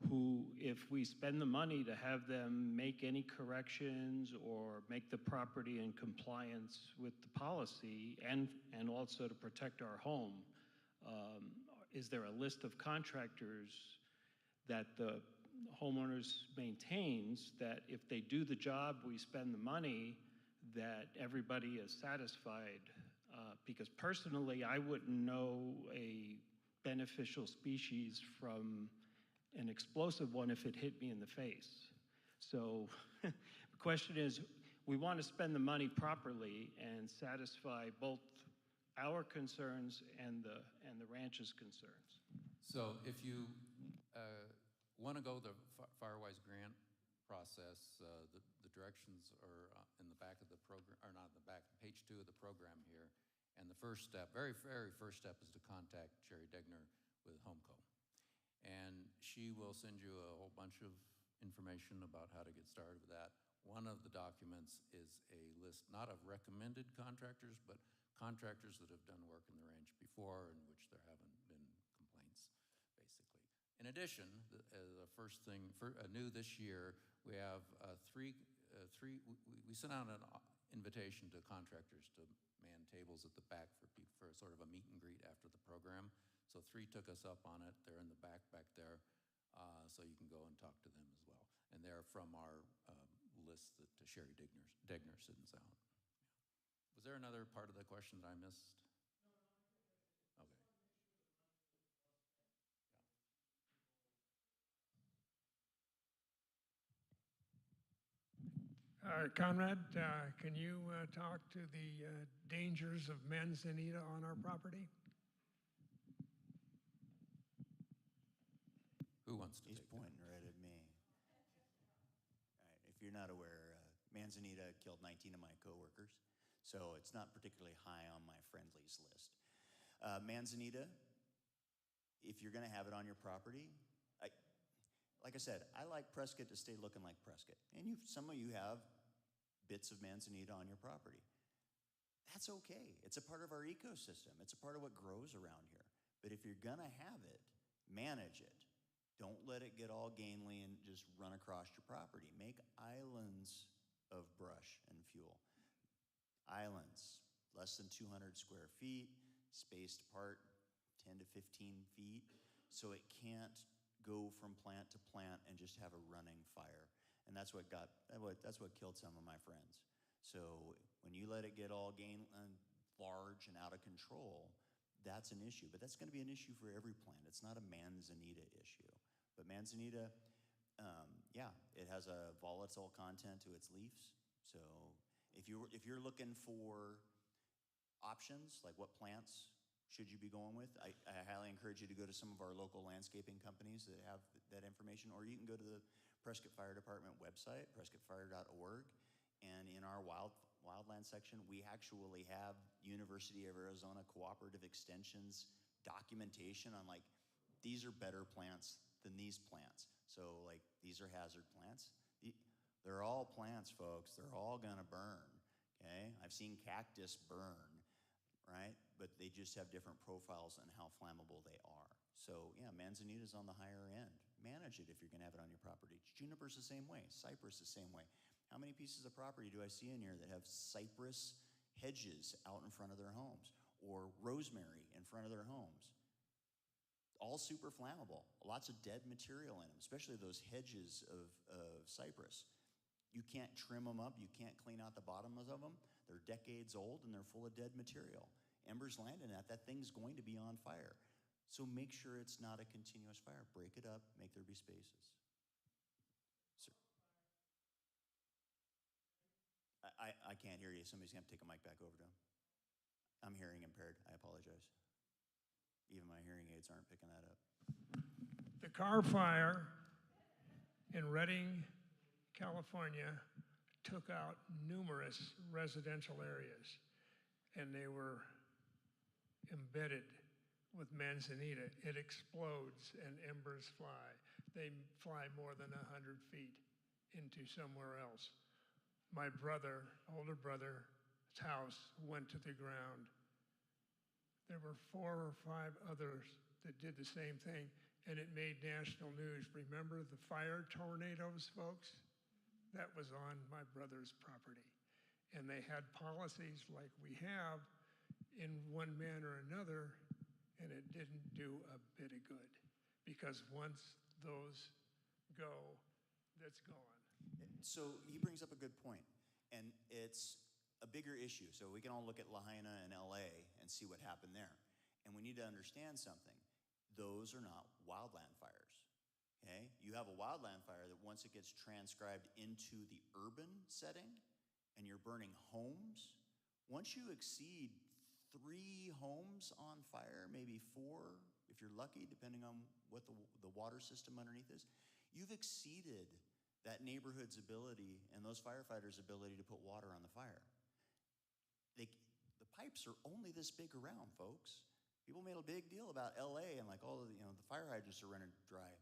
who, if we spend the money to have them make any corrections or make the property in compliance with the policy and also to protect our home, is there a list of contractors that the homeowners maintains that if they do the job, we spend the money, that everybody is satisfied? Because personally, I wouldn't know a beneficial species from an explosive one if it hit me in the face. So the question is, we want to spend the money properly and satisfy both our concerns and the ranch's concerns. So if you want to go the Firewise grant process, the directions are in the back of the program, or not in the back, page 2 of the program here. And the first step, very first step, is to contact Sherry Degner with HomeCo. And she will send you a whole bunch of information about how to get started with that. One of the documents is a list, not of recommended contractors, but contractors that have done work in the ranch before in which there haven't been complaints, basically. In addition, the first thing, new this year, we have we sent out an invitation to contractors to man tables at the back for sort of a meet and greet after the program. So 3 took us up on it. They're in the back there, so you can go and talk to them as well. And they're from our list that Sherry Degner sends out. Was there another part of the question that I missed? Okay. Conrad, can you talk to the dangers of manzanita on our property? Who wants to He's take pointing right at me. All right, if you're not aware, manzanita killed 19 of my coworkers, so it's not particularly high on my friendlies list. Manzanita, if you're going to have it on your property, like I said, I like Prescott to stay looking like Prescott. And some of you have bits of manzanita on your property. That's okay. It's a part of our ecosystem. It's a part of what grows around here. But if you're going to have it, manage it. Don't let it get all gainly and just run across your property. Make islands of brush and fuel. Islands, less than 200 square feet, spaced apart 10 to 15 feet, so it can't go from plant to plant and just have a running fire. And that's what killed some of my friends. So when you let it get all large and out of control, that's an issue. But that's going to be an issue for every plant. It's not a manzanita issue. But manzanita, it has a volatile content to its leaves. So if you're looking for options, like what plants should you be going with, I highly encourage you to go to some of our local landscaping companies that have that information, or you can go to the Prescott Fire Department website, prescottfire.org, and in our wildland section, we actually have University of Arizona Cooperative Extension's documentation on, like, these are better plants than these plants. So, like, these are hazard plants. They're all plants, folks. They're all gonna burn, okay? I've seen cactus burn, right? But they just have different profiles on how flammable they are. So yeah, manzanita's on the higher end. Manage it if you're gonna have it on your property. Juniper's the same way, cypress the same way. How many pieces of property do I see in here that have cypress hedges out in front of their homes, or rosemary in front of their homes? All super flammable, lots of dead material in them, especially those hedges of cypress. You can't trim them up, you can't clean out the bottoms of them. They're decades old and they're full of dead material. Embers land in that thing's going to be on fire. So make sure it's not a continuous fire. Break it up, make there be spaces. Sir. I can't hear you. Somebody's gonna have to take a mic back over to him. I'm hearing impaired, I apologize. Even my hearing aids aren't picking that up. The car fire in Redding, California, took out numerous residential areas, and they were embedded with manzanita. It explodes and embers fly. They fly more than 100 feet into somewhere else. My brother, older brother's house went to the ground. There were 4 or 5 others that did the same thing, and it made national news. Remember the fire tornadoes, folks? That was on my brother's property. And they had policies like we have in one manner or another, and it didn't do a bit of good. Because once those go, that's gone. So he brings up a good point, and it's a bigger issue. So we can all look at Lahaina and LA and see what happened there. And we need to understand something. Those are not wildland fires. Okay? You have a wildland fire that once it gets transcribed into the urban setting and you're burning homes, once you exceed 3 homes on fire, maybe 4, if you're lucky, depending on what the water system underneath is, you've exceeded that neighborhood's ability and those firefighters' ability to put water on the fire. The pipes are only this big around, folks. People made a big deal about LA and like, oh, you know, the fire hydrants are running dry.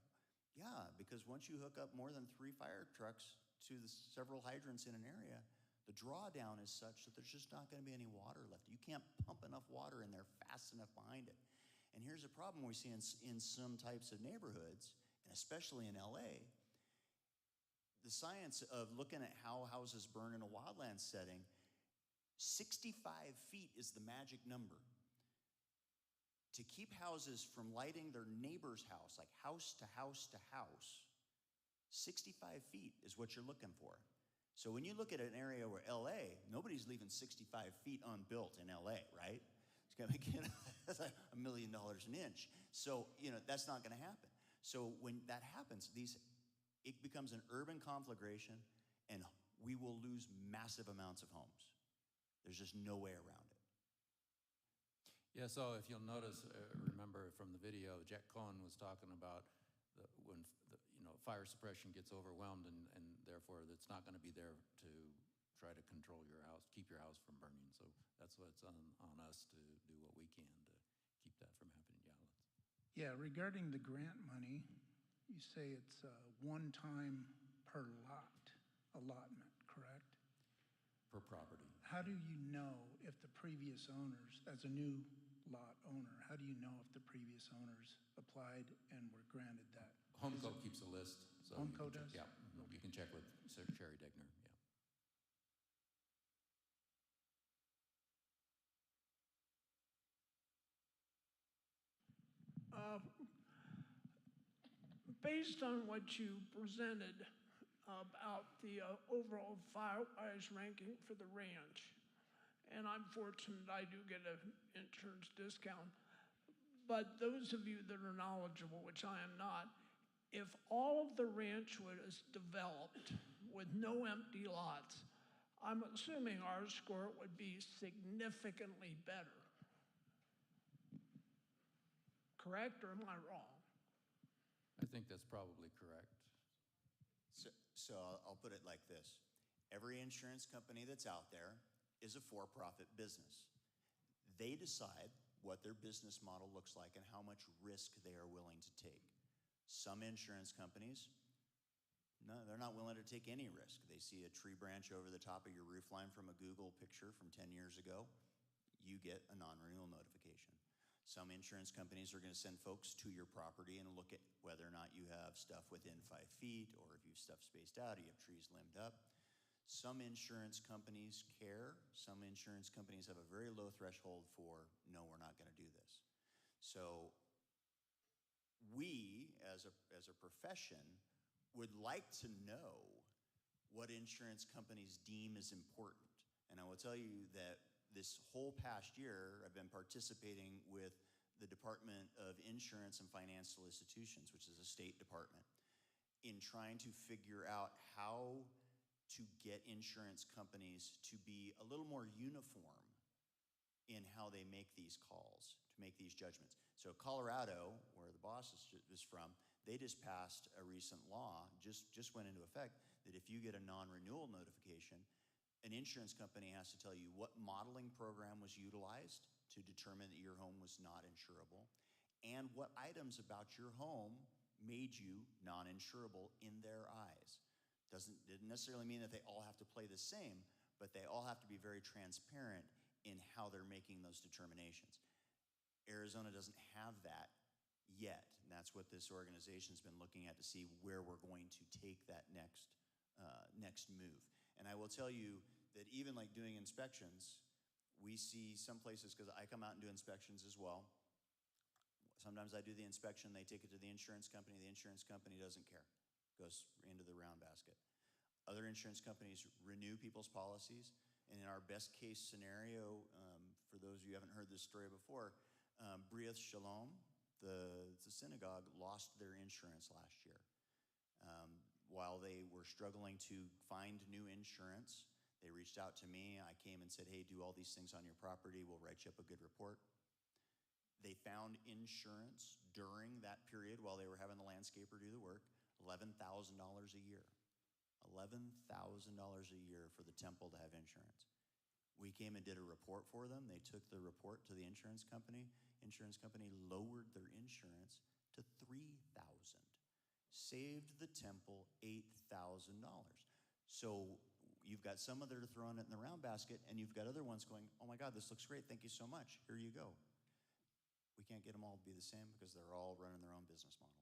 Yeah, because once you hook up more than 3 fire trucks to the several hydrants in an area, the drawdown is such that there's just not going to be any water left. You can't pump enough water in there fast enough behind it. And here's a problem we see in some types of neighborhoods, and especially in LA. The science of looking at how houses burn in a wildland setting, 65 feet is the magic number. To keep houses from lighting their neighbor's house, like house to house to house, 65 feet is what you're looking for. So when you look at an area where LA, nobody's leaving 65 feet unbuilt in LA, right? It's gonna get that's like $1 million an inch. So, you know, that's not gonna happen. So when that happens, it becomes an urban conflagration and we will lose massive amounts of homes. There's just no way around it. Yeah, so if you'll notice, remember from the video, Jack Cohen was talking about when fire suppression gets overwhelmed and therefore it's not going to be there to try to control your house, keep your house from burning. So that's what's on us to do what we can to keep that from happening. Yeah, regarding the grant money, you say it's one time per allotment, correct? Per property. How do you know if the previous owners, as a new lot owner, how do you know if the previous owners applied and were granted that? Homeco keeps a list. So Homeco does? Yeah, you can check with Sherry Degner, yeah. Based on what you presented about the overall Firewise ranking for the ranch, and I'm fortunate I do get an insurance discount, but those of you that are knowledgeable, which I am not, if all of the ranch was developed with no empty lots, I'm assuming our score would be significantly better. Correct, or am I wrong? I think that's probably correct. So I'll put it like this. Every insurance company that's out there is a for-profit business. They decide what their business model looks like and how much risk they are willing to take. Some insurance companies, no, they're not willing to take any risk. They see a tree branch over the top of your roof line from a Google picture from 10 years ago, you get a non-renewal notification. Some insurance companies are going to send folks to your property and look at whether or not you have stuff within 5 feet, or if you have stuff spaced out, or you have trees limbed up. Some insurance companies care. Some insurance companies have a very low threshold for, no, we're not going to do this. So we, as a profession, would like to know what insurance companies deem as important. And I will tell you that this whole past year, I've been participating with the Department of Insurance and Financial Institutions, which is a state department, in trying to figure out how to get insurance companies to be a little more uniform in how they make these calls, to make these judgments. So Colorado, where the boss is from, they just passed a recent law, just went into effect, that if you get a non-renewal notification, an insurance company has to tell you what modeling program was utilized to determine that your home was not insurable, and what items about your home made you non-insurable in their eyes. Didn't necessarily mean that they all have to play the same, but they all have to be very transparent in how they're making those determinations. Arizona doesn't have that yet, and that's what this organization's been looking at to see where we're going to take that next move. And I will tell you that even like doing inspections, we see some places, because I come out and do inspections as well. Sometimes I do the inspection, they take it to the insurance company doesn't care, goes into the round basket. Other insurance companies renew people's policies, and in our best case scenario, for those of you who haven't heard this story before, Briath Shalom, the synagogue, lost their insurance last year. While they were struggling to find new insurance, they reached out to me. I came and said, hey, do all these things on your property. We'll write you up a good report. They found insurance during that period while they were having the landscaper do the work, $11,000 a year. $11,000 a year for the temple to have insurance. We came and did a report for them. They took the report to the insurance company. Insurance company lowered their insurance to $3,000. Saved the temple $8,000. So you've got some that are throwing it in the round basket, and you've got other ones going, oh my God, this looks great. Thank you so much. Here you go. We can't get them all to be the same because they're all running their own business models.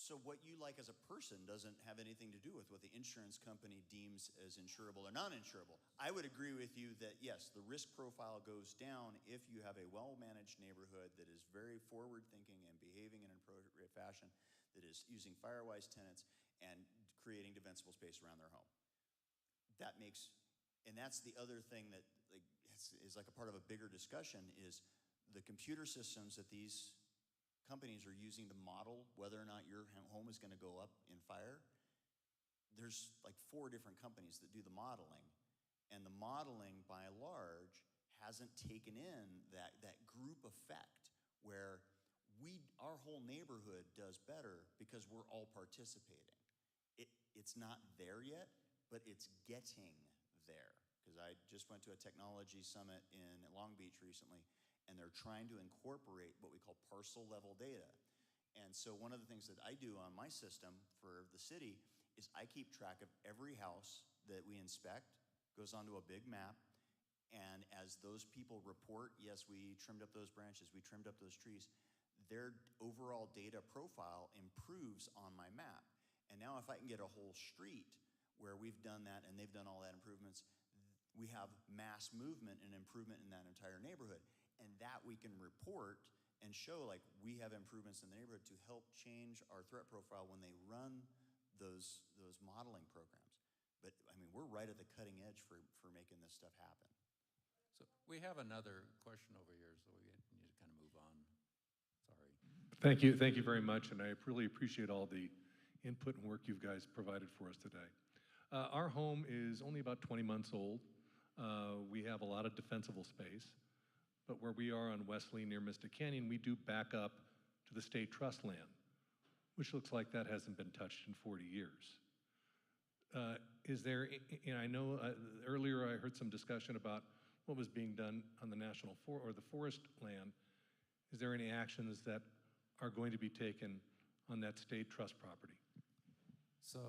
So what you like as a person doesn't have anything to do with what the insurance company deems as insurable or non-insurable. I would agree with you that, yes, the risk profile goes down if you have a well-managed neighborhood that is very forward-thinking and behaving in an appropriate fashion, that is using Firewise tenants and creating defensible space around their home. That makes, and that's the other thing that is like a part of a bigger discussion, is the computer systems that these companies are using to model whether or not your home is going to go up in fire. There's like 4 different companies that do the modeling, and the modeling by and large hasn't taken in that group effect where our whole neighborhood does better because we're all participating. It's not there yet, but it's getting there. Because I just went to a technology summit in Long Beach recently, and they're trying to incorporate what we call parcel level data. And so one of the things that I do on my system for the city is I keep track of every house that we inspect, goes onto a big map, and as those people report, yes, we trimmed up those branches, we trimmed up those trees, their overall data profile improves on my map. And now if I can get a whole street where we've done that and they've done all that improvements, we have mass movement and improvement in that entire neighborhood. And that we can report and show, like, we have improvements in the neighborhood to help change our threat profile when they run those modeling programs. But I mean, we're right at the cutting edge for making this stuff happen. So we have another question over here, so we need to kind of move on. Sorry. Thank you very much, and I really appreciate all the input and work you guys provided for us today. Our home is only about 20 months old. We have a lot of defensible space. But where we are on Wesley near Mystic Canyon, we do back up to the state trust land, which looks like that hasn't been touched in 40 years. Is there, I know earlier I heard some discussion about what was being done on the national or the forest land. Is there any actions that are going to be taken on that state trust property? So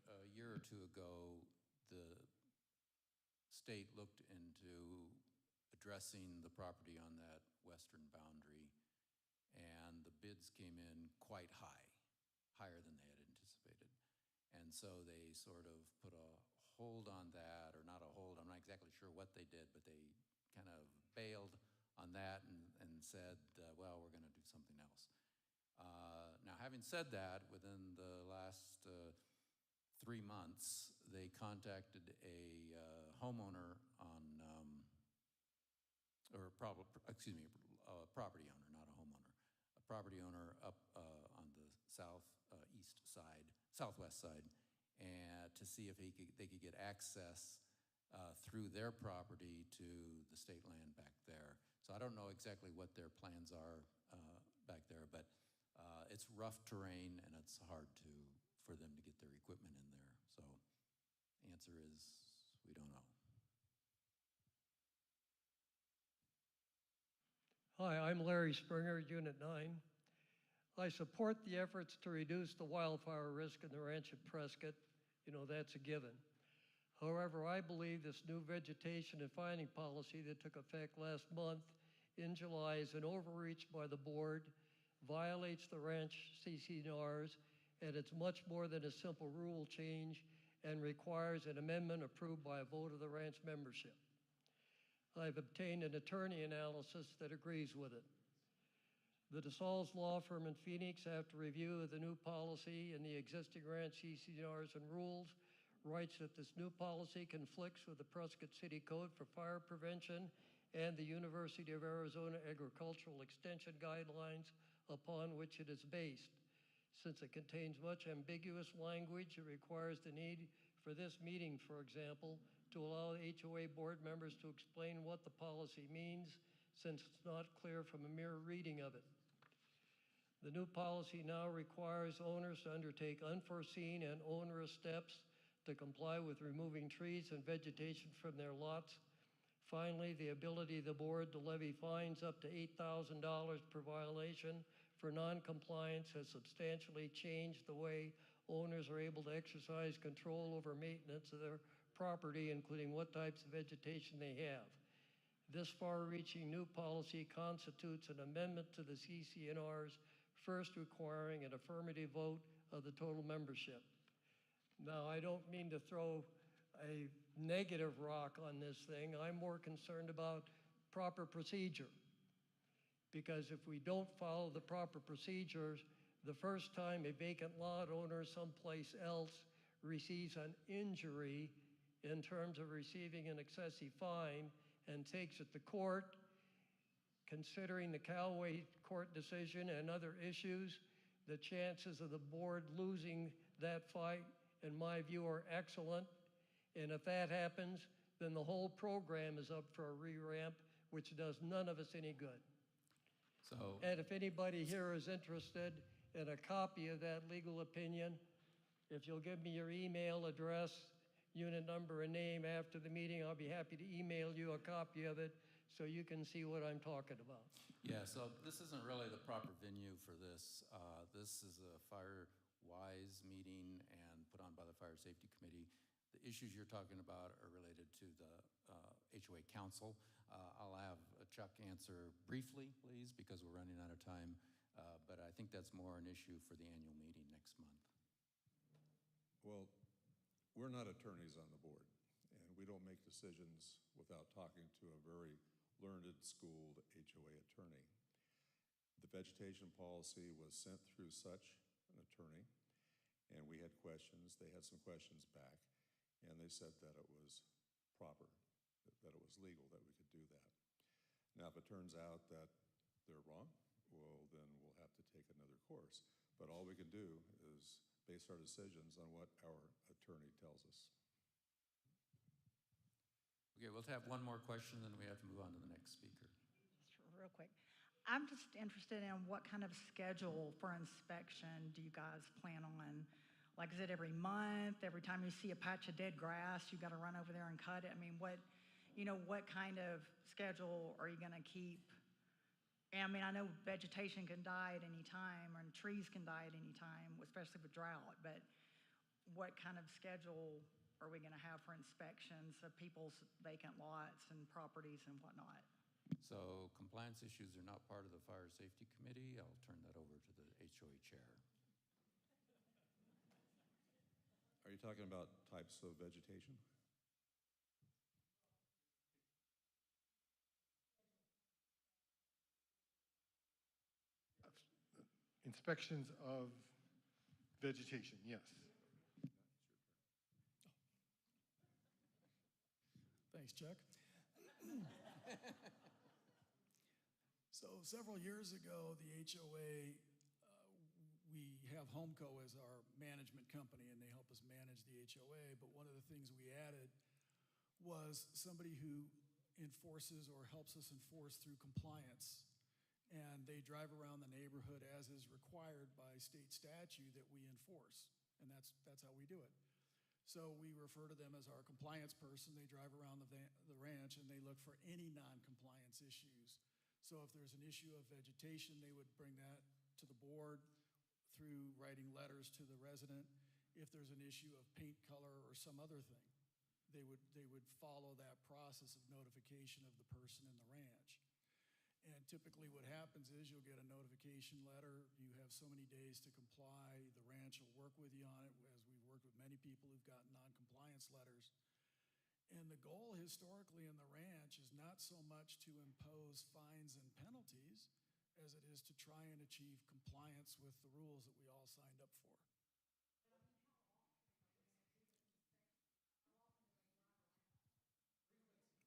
a year or two ago, the state looked into addressing the property on that western boundary, and the bids came in quite high, higher than they had anticipated. And so they sort of put a hold on that, or not a hold, I'm not exactly sure what they did, but they kind of bailed on that and said, well, we're going to do something else. Now, having said that, within the last 3 months, they contacted a homeowner on, a property owner, not a homeowner, a property owner up on the southwest side, and to see if they could get access through their property to the state land back there. So I don't know exactly what their plans are back there, but it's rough terrain and it's hard for them to get their equipment in there. So the answer is we don't know. Hi, I'm Larry Springer, Unit 9. I support the efforts to reduce the wildfire risk in the ranch at Prescott. You know, that's a given. However, I believe this new vegetation and finding policy that took effect last month in July is an overreach by the board, violates the ranch CCNRs, and it's much more than a simple rule change and requires an amendment approved by a vote of the ranch membership. I've obtained an attorney analysis that agrees with it. The DeSalles law firm in Phoenix, after review of the new policy and the existing ranch CCNRs and rules, writes that this new policy conflicts with the Prescott City Code for Fire Prevention and the University of Arizona Agricultural Extension guidelines upon which it is based. Since it contains much ambiguous language, it requires the need for this meeting, for example, to allow HOA board members to explain what the policy means, since it's not clear from a mere reading of it. The new policy now requires owners to undertake unforeseen and onerous steps to comply with removing trees and vegetation from their lots. Finally, the ability of the board to levy fines up to $8,000 per violation for non-compliance has substantially changed the way owners are able to exercise control over maintenance of their property, including what types of vegetation they have. This far-reaching new policy constitutes an amendment to the CCNRs, first requiring an affirmative vote of the total membership. Now, I don't mean to throw a negative rock on this thing. I'm more concerned about proper procedure. Because if we don't follow the proper procedures, the first time a vacant lot owner someplace else receives an injury in terms of receiving an excessive fine and takes it to court, considering the Callaway court decision and other issues, the chances of the board losing that fight, in my view, are excellent. And if that happens, then the whole program is up for a re-ramp, which does none of us any good. So, and if anybody here is interested in a copy of that legal opinion, if you'll give me your email address, unit number, and name after the meeting, I'll be happy to email you a copy of it so you can see what I'm talking about. yeah, so this isn't really the proper venue for this. This is a Firewise meeting and put on by the Fire Safety Committee. The issues you're talking about are related to the HOA Council. I'll have Chuck answer briefly, please, because we're running out of time. But I think that's more an issue for the annual meeting next month. Well, we're not attorneys on the board, and we don't make decisions without talking to a very learned, schooled HOA attorney. The vegetation policy was sent through such an attorney, and we had questions. They had some questions back, and they said that it was proper, that it was legal, that we could do that. Now, if it turns out that they're wrong, well, then we'll have to take another course. But all we can do is base our decisions on what our attorney tells us. Okay, we'll have one more question, then we have to move on to the next speaker. Just real quick. I'm just interested in what kind of schedule for inspection do you guys plan on? Like, is it every month? Every time you see a patch of dead grass, you got to run over there and cut it? I mean, what kind of schedule are you going to keep? And I mean, I know vegetation can die at any time, and trees can die at any time, especially with drought, but what kind of schedule are we going to have for inspections of people's vacant lots and properties and whatnot? So compliance issues are not part of the Fire Safety Committee. I'll turn that over to the HOA chair. Are you talking about types of vegetation? Inspections of vegetation, yes. Thanks, Chuck. So several years ago, the HOA, we have Homeco as our management company, and they help us manage the HOA. But one of the things we added was somebody who enforces or helps us enforce through compliance. And they drive around the neighborhood as is required by state statute that we enforce. And that's how we do it. So we refer to them as our compliance person. They drive around the ranch and they look for any non-compliance issues. So if there's an issue of vegetation, they would bring that to the board through writing letters to the resident. If there's an issue of paint color or some other thing, they would follow that process of notification of the person in the ranch. And typically what happens is you'll get a notification letter. You have so many days to comply. The ranch will work with you on it, as we've worked with many people who've gotten non-compliance letters. And the goal historically in the ranch is not so much to impose fines and penalties as it is to try and achieve compliance with the rules that we all signed up for.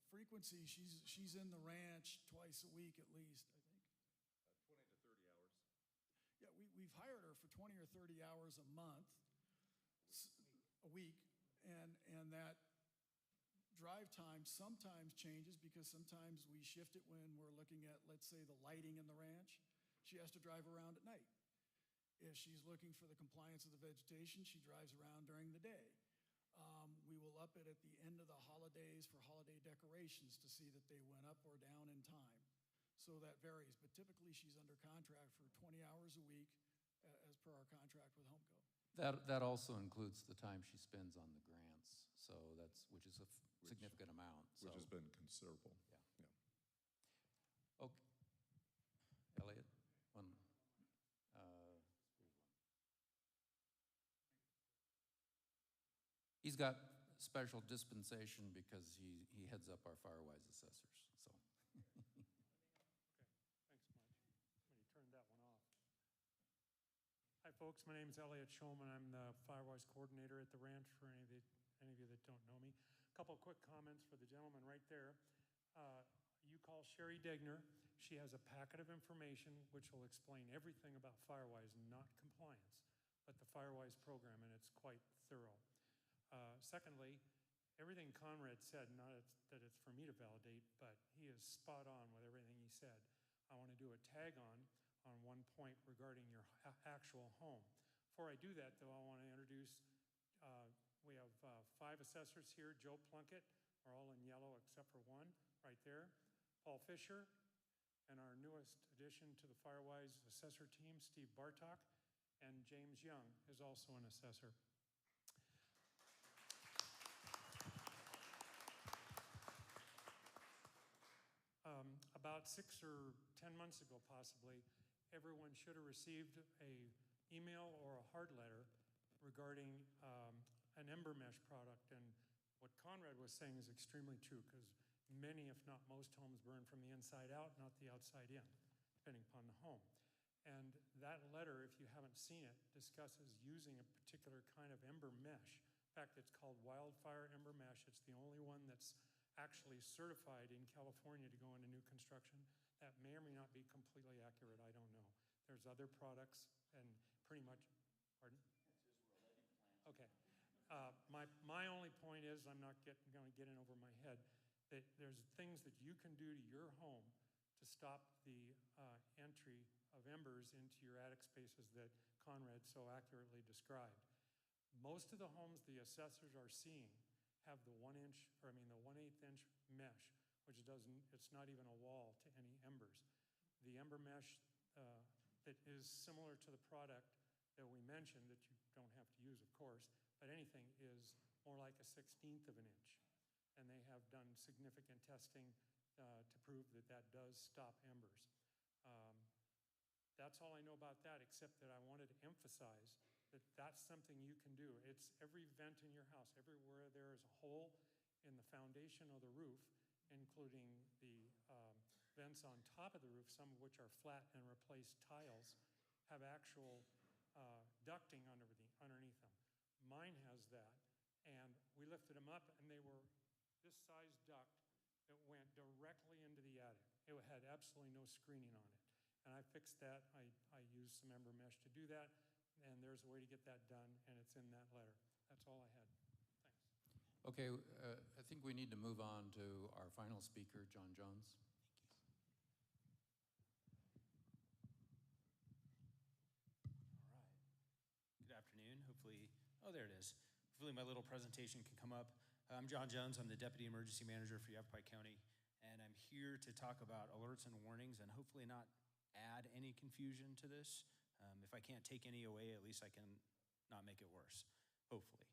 Frequency, she's in the ranch twice a week at least, I think. 20 to 30 hours. Yeah, we've hired her for 20 or 30 hours a month, a week, and that drive time sometimes changes because sometimes we shift it when we're looking at, let's say, the lighting in the ranch. She has to drive around at night. If she's looking for the compliance of the vegetation, she drives around during the day. We will up it at the end of the holidays for holiday decorations to see that they went up or down in time. So that varies, but typically she's under contract for 20 hours a week as per our contract with Homeco. That also includes the time she spends on the grants, so which is a significant amount. Which has been considerable. Yeah. Okay. Elliot, one. He's got special dispensation because he heads up our Firewise assessors, so. Okay, thanks much. Somebody turned that one off. Hi, folks. My name is Elliot Shulman. I'm the Firewise coordinator at the ranch for any of you that don't know me. A couple of quick comments for the gentleman right there. You call Sherry Degner. She has a packet of information which will explain everything about Firewise, not compliance, but the Firewise program, and it's quite thorough. Secondly, everything Conrad said, not that it's for me to validate, but he is spot on with everything he said. I want to do a tag on one point regarding your actual home. Before I do that, though, I want to introduce, we have 5 assessors here. Joe Plunkett, are all in yellow except for one right there. Paul Fisher, and our newest addition to the Firewise assessor team, Steve Bartok, and James Young is also an assessor. About 6 or 10 months ago, possibly, everyone should have received an email or a hard letter regarding an ember mesh product. And what Conrad was saying is extremely true, because many, if not most, homes burn from the inside out, not the outside in, depending upon the home. And that letter, if you haven't seen it, discusses using a particular kind of ember mesh. In fact, it's called wildfire ember mesh. It's the only one that's actually certified in California to go into new construction. That may or may not be completely accurate, I don't know. There's other products and pretty much, pardon? Okay. My only point is, I'm not going to get in over my head, that there's things that you can do to your home to stop the entry of embers into your attic spaces that Conrad so accurately described. Most of the homes the assessors are seeing have the 1/8 inch mesh, which it's not even a wall to any embers. The ember mesh that is similar to the product that we mentioned, that you don't have to use, of course, but anything is more like a 1/16 of an inch. And they have done significant testing to prove that that does stop embers. That's all I know about that, except that I wanted to emphasize that that's something you can do. It's every vent in your house, everywhere there is a hole in the foundation of the roof, including the vents on top of the roof, some of which are flat and replaced tiles, have actual ducting underneath them. Mine has that, and we lifted them up, and they were this size duct It went directly into the attic. It had absolutely no screening on it. And I fixed that. I used some Ember Mesh to do that, and there's a way to get that done, and it's in that letter. That's all I had. Thanks. Okay, I think we need to move on to our final speaker, John Jones. All right. Good afternoon. Hopefully, oh, there it is. Hopefully my little presentation can come up. I'm John Jones. I'm the Deputy Emergency Manager for Yavapai County, and I'm here to talk about alerts and warnings and hopefully not add any confusion to this. If I can't take any away, at least I can not make it worse, hopefully.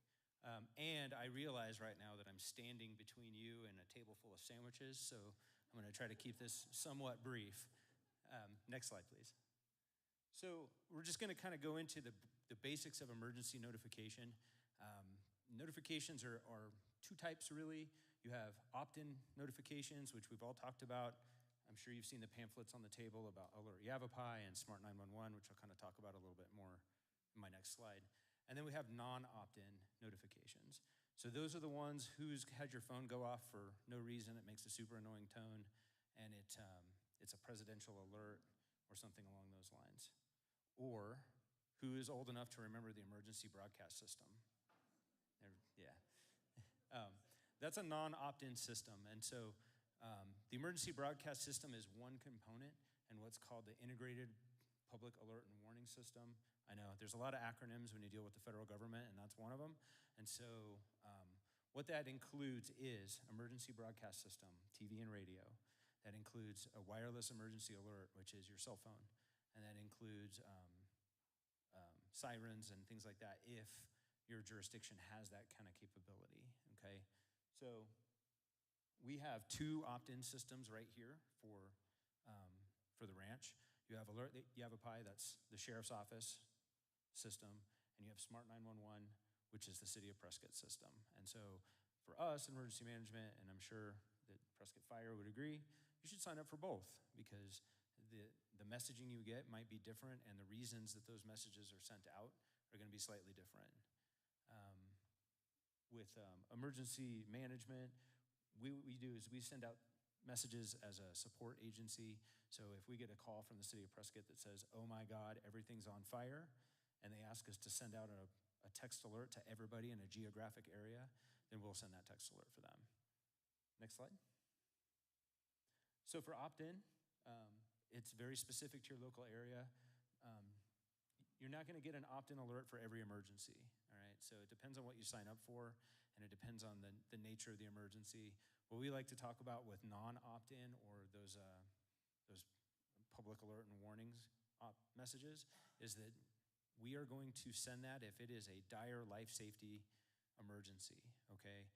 And I realize right now that I'm standing between you and a table full of sandwiches, so I'm going to try to keep this somewhat brief. Next slide, please. So we're just going to kind of go into the basics of emergency notification. Notifications are two types, really. You have opt-in notifications, which we've all talked about. I'm sure you've seen the pamphlets on the table about Alert Yavapai and Smart 911, which I'll kind of talk about a little bit more in my next slide. And then we have non-opt-in notifications. So those are the ones who's had your phone go off for no reason. It makes a super annoying tone, and it's a presidential alert or something along those lines. Or who is old enough to remember the emergency broadcast system? That's a non-opt-in system. And so the emergency broadcast system is one component in what's called the Integrated Public Alert and Warning System. I know there's a lot of acronyms when you deal with the federal government, and that's one of them. And so what that includes is emergency broadcast system, TV and radio. That includes a wireless emergency alert, which is your cell phone. And that includes sirens and things like that if your jurisdiction has that kind of capability, okay? So we have two opt-in systems right here for the ranch. You have Alert Yavapai, that's the sheriff's office system, and you have Smart 911, which is the city of Prescott system. And so for us, emergency management, and I'm sure that Prescott Fire would agree, you should sign up for both because the messaging you get might be different, and the reasons that those messages are sent out are going to be slightly different. With emergency management, what we do is we send out messages as a support agency. So if we get a call from the city of Prescott that says, oh my God, everything's on fire, and they ask us to send out a text alert to everybody in a geographic area, then we'll send that text alert for them. Next slide. So for opt-in, it's very specific to your local area. You're not going to get an opt-in alert for every emergency, all right? So it depends on what you sign up for, and it depends on the nature of the emergency. What we like to talk about with non-opt-in or those public alert and warnings messages is that we are going to send that if it is a dire life safety emergency, okay?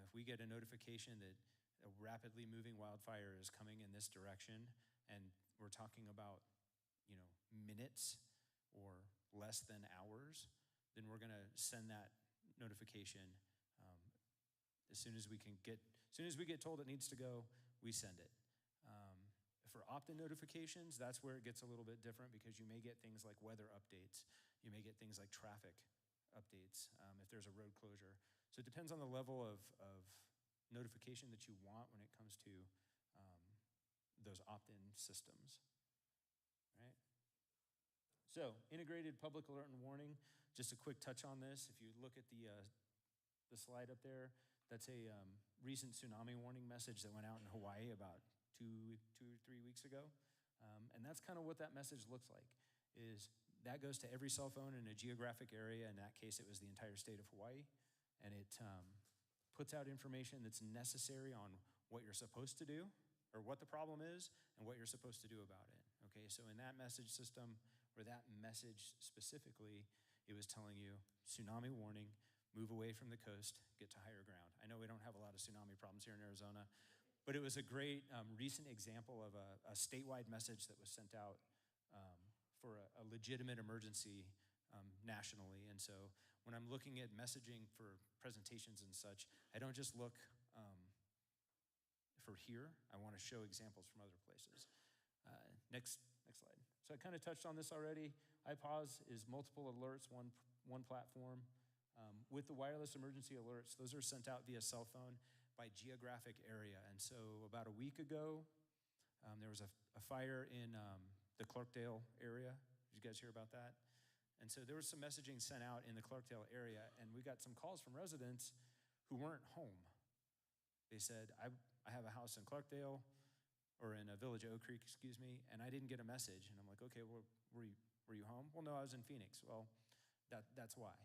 If we get a notification that a rapidly moving wildfire is coming in this direction, and we're talking about, minutes or less than hours, then we're going to send that notification as soon as we get told it needs to go, we send it. For opt-in notifications, that's where it gets a little bit different because you may get things like weather updates. You may get things like traffic updates if there's a road closure. So it depends on the level of notification that you want when it comes to those opt-in systems, right? So integrated public alert and warning, just a quick touch on this. If you look at the slide up there, that's a recent tsunami warning message that went out in Hawaii about two or 3 weeks ago. And that's kind of what that message looks like, is that goes to every cell phone in a geographic area. In that case, it was the entire state of Hawaii. And it puts out information that's necessary on what you're supposed to do, or what the problem is, and what you're supposed to do about it, okay? So in that message system, or that message specifically, it was telling you, tsunami warning, move away from the coast, get to higher ground. I know we don't have a lot of tsunami problems here in Arizona, but it was a great recent example of a statewide message that was sent out for a legitimate emergency nationally. And so when I'm looking at messaging for presentations and such, I don't just look for here. I want to show examples from other places. Next slide. So I kind of touched on this already. iPause is multiple alerts, one platform. With the wireless emergency alerts, those are sent out via cell phone, by geographic area. And so about a week ago, there was a fire in the Clarkdale area. Did you guys hear about that? And so there was some messaging sent out in the Clarkdale area, and we got some calls from residents who weren't home. They said, I have a house in Clarkdale, or in a village of Oak Creek, excuse me, and I didn't get a message. And I'm like, okay, well, were you home? Well, no, I was in Phoenix. Well, that's why.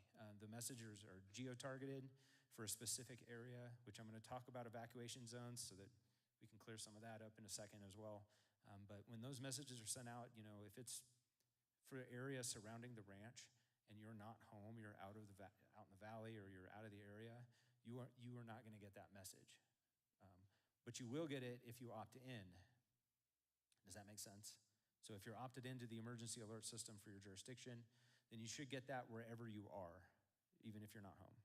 The messengers are geo-targeted for a specific area, which I'm going to talk about evacuation zones so that we can clear some of that up in a second as well. But when those messages are sent out, you know, if it's for an area surrounding the ranch and you're not home, you're out in the valley or you're out of the area, you are not going to get that message. But you will get it if you opt in. Does that make sense? So if you're opted into the emergency alert system for your jurisdiction, then you should get that wherever you are, even if you're not home.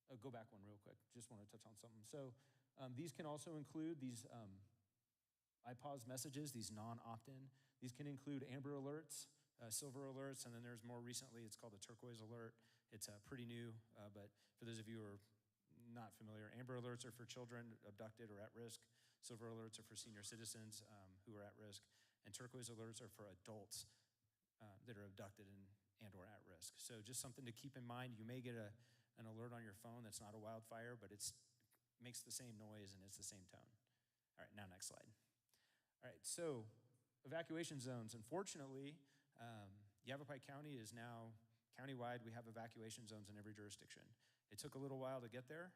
I'll go back one real quick. Just want to touch on something. So these can also include these iPause messages, these non-opt-in. These can include amber alerts, silver alerts, and then there's more recently, it's called a turquoise alert. It's pretty new, but for those of you who are not familiar, amber alerts are for children abducted or at risk. Silver alerts are for senior citizens who are at risk. And turquoise alerts are for adults that are abducted and or at risk. So just something to keep in mind. You may get an alert on your phone that's not a wildfire, but it makes the same noise and it's the same tone. All right, now next slide. All right, so evacuation zones. Unfortunately, Yavapai County is now countywide. We have evacuation zones in every jurisdiction. It took a little while to get there.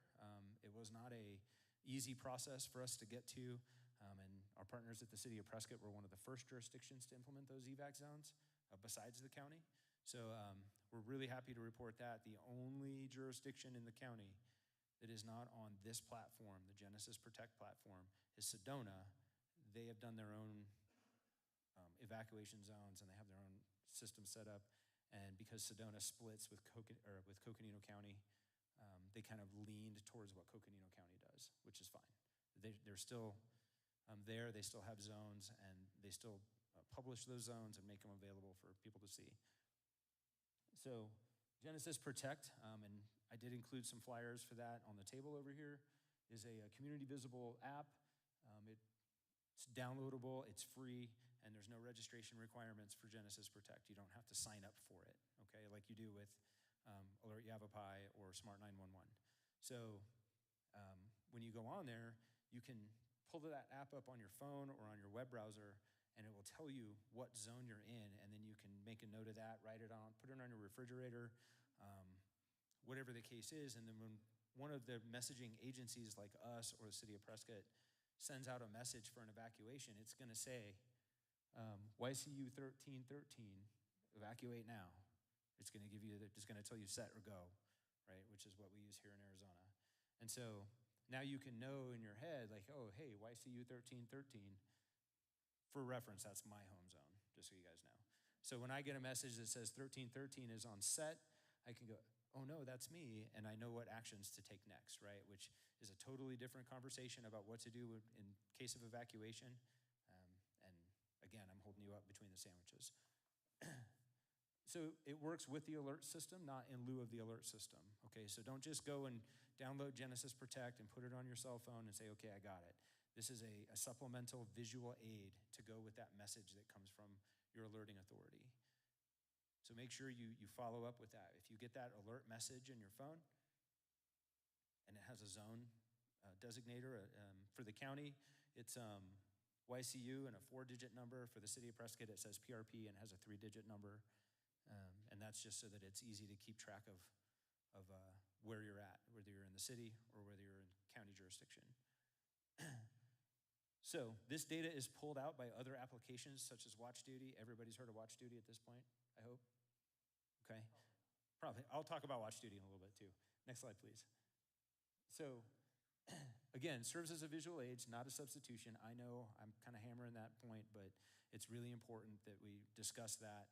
It was not a easy process for us to get to, and our partners at the city of Prescott were one of the first jurisdictions to implement those evac zones besides the county. So we're really happy to report that the only jurisdiction in the county that is not on this platform, the Genesis Protect platform, is Sedona. They have done their own evacuation zones, and they have their own system set up. And because Sedona splits with Coconino County, they kind of leaned towards what Coconino County does, which is fine. They're still there. They still have zones, and they still publish those zones and make them available for people to see. So Genesis Protect, and I did include some flyers for that on the table over here, is a community visible app. It's downloadable, it's free, and there's no registration requirements for Genesis Protect. You don't have to sign up for it, okay, like you do with Alert Yavapai or Smart 911. So when you go on there, you can pull that app up on your phone or on your web browser, and it will tell you what zone you're in, and then you can make a note of that, write it on, put it on your refrigerator, whatever the case is. And then when one of the messaging agencies like us or the city of Prescott sends out a message for an evacuation, it's going to say, YCU 1313, evacuate now. It's going to give you, it's going to tell you set or go, right? Which is what we use here in Arizona. And so now you can know in your head, like, oh, hey, YCU 1313. For reference, that's my home zone, just so you guys know. So when I get a message that says 1313 is on set, I can go, oh no, that's me, and I know what actions to take next, right? Which is a totally different conversation about what to do in case of evacuation. And again, I'm holding you up between the sandwiches. So it works with the alert system, not in lieu of the alert system, okay? So don't just go and download Genesis Protect and put it on your cell phone and say, okay, I got it. This is a supplemental visual aid to go with that message that comes from your alerting authority. So make sure you follow up with that. If you get that alert message in your phone and it has a zone designator for the county, it's YCU and a 4-digit number. For the city of Prescott, it says PRP and has a 3-digit number. And that's just so that it's easy to keep track of where you're at, whether you're in the city or whether you're in county jurisdiction. So this data is pulled out by other applications such as Watch Duty. Everybody's heard of Watch Duty at this point, I hope? Okay, probably. I'll talk about Watch Duty in a little bit too. Next slide, please. So again, serves as a visual aid, not a substitution. I know I'm kind of hammering that point, but it's really important that we discuss that,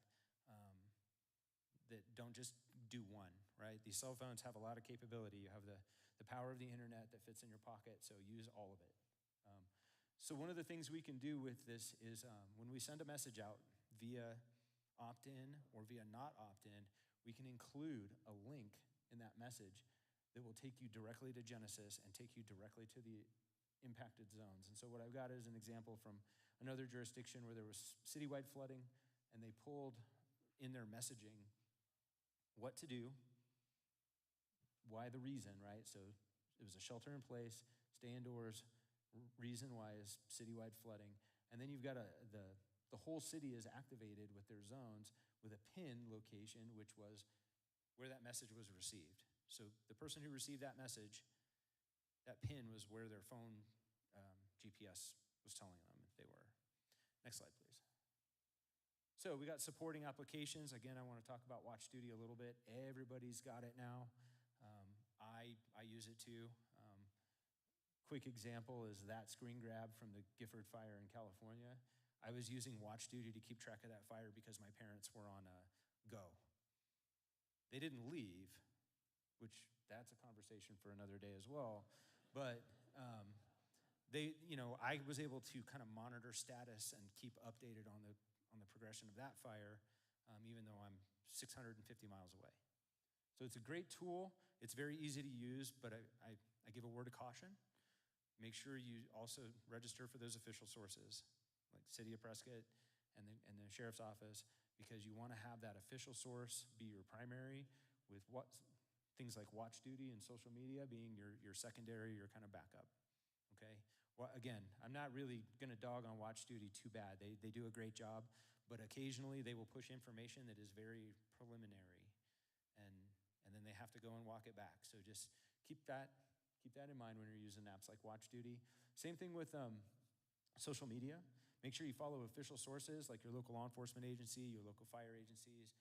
that don't just do one, right? These cell phones have a lot of capability. You have the power of the internet that fits in your pocket, so use all of it. So one of the things we can do with this is when we send a message out via opt-in or via not opt-in, we can include a link in that message that will take you directly to Genesis and take you directly to the impacted zones. And so what I've got is an example from another jurisdiction where there was citywide flooding, and they pulled in their messaging what to do, why the reason, right? So it was a shelter in place, stay indoors, reason why is citywide flooding. And then you've got the whole city is activated with their zones with a pin location, which was where that message was received. So the person who received that message, that pin was where their phone GPS was telling them if they were. Next slide, please. So we got supporting applications. Again, I want to talk about Watch Duty a little bit. Everybody's got it now. I use it too. Quick example is that screen grab from the Gifford fire in California. I was using Watch Duty to keep track of that fire because my parents were on a go. They didn't leave, which that's a conversation for another day as well. But I was able to kind of monitor status and keep updated on the progression of that fire, even though I'm 650 miles away. So it's a great tool. It's very easy to use, but I give a word of caution. Make sure you also register for those official sources, like City of Prescott and the Sheriff's Office, because you want to have that official source be your primary, with things like Watch Duty and social media being your secondary, your kind of backup, okay? Well, again, I'm not really going to dog on Watch Duty too bad. They do a great job, but occasionally they will push information that is very preliminary, and then they have to go and walk it back. So just keep that in mind when you're using apps like Watch Duty. Same thing with social media. Make sure you follow official sources like your local law enforcement agency, your local fire agencies,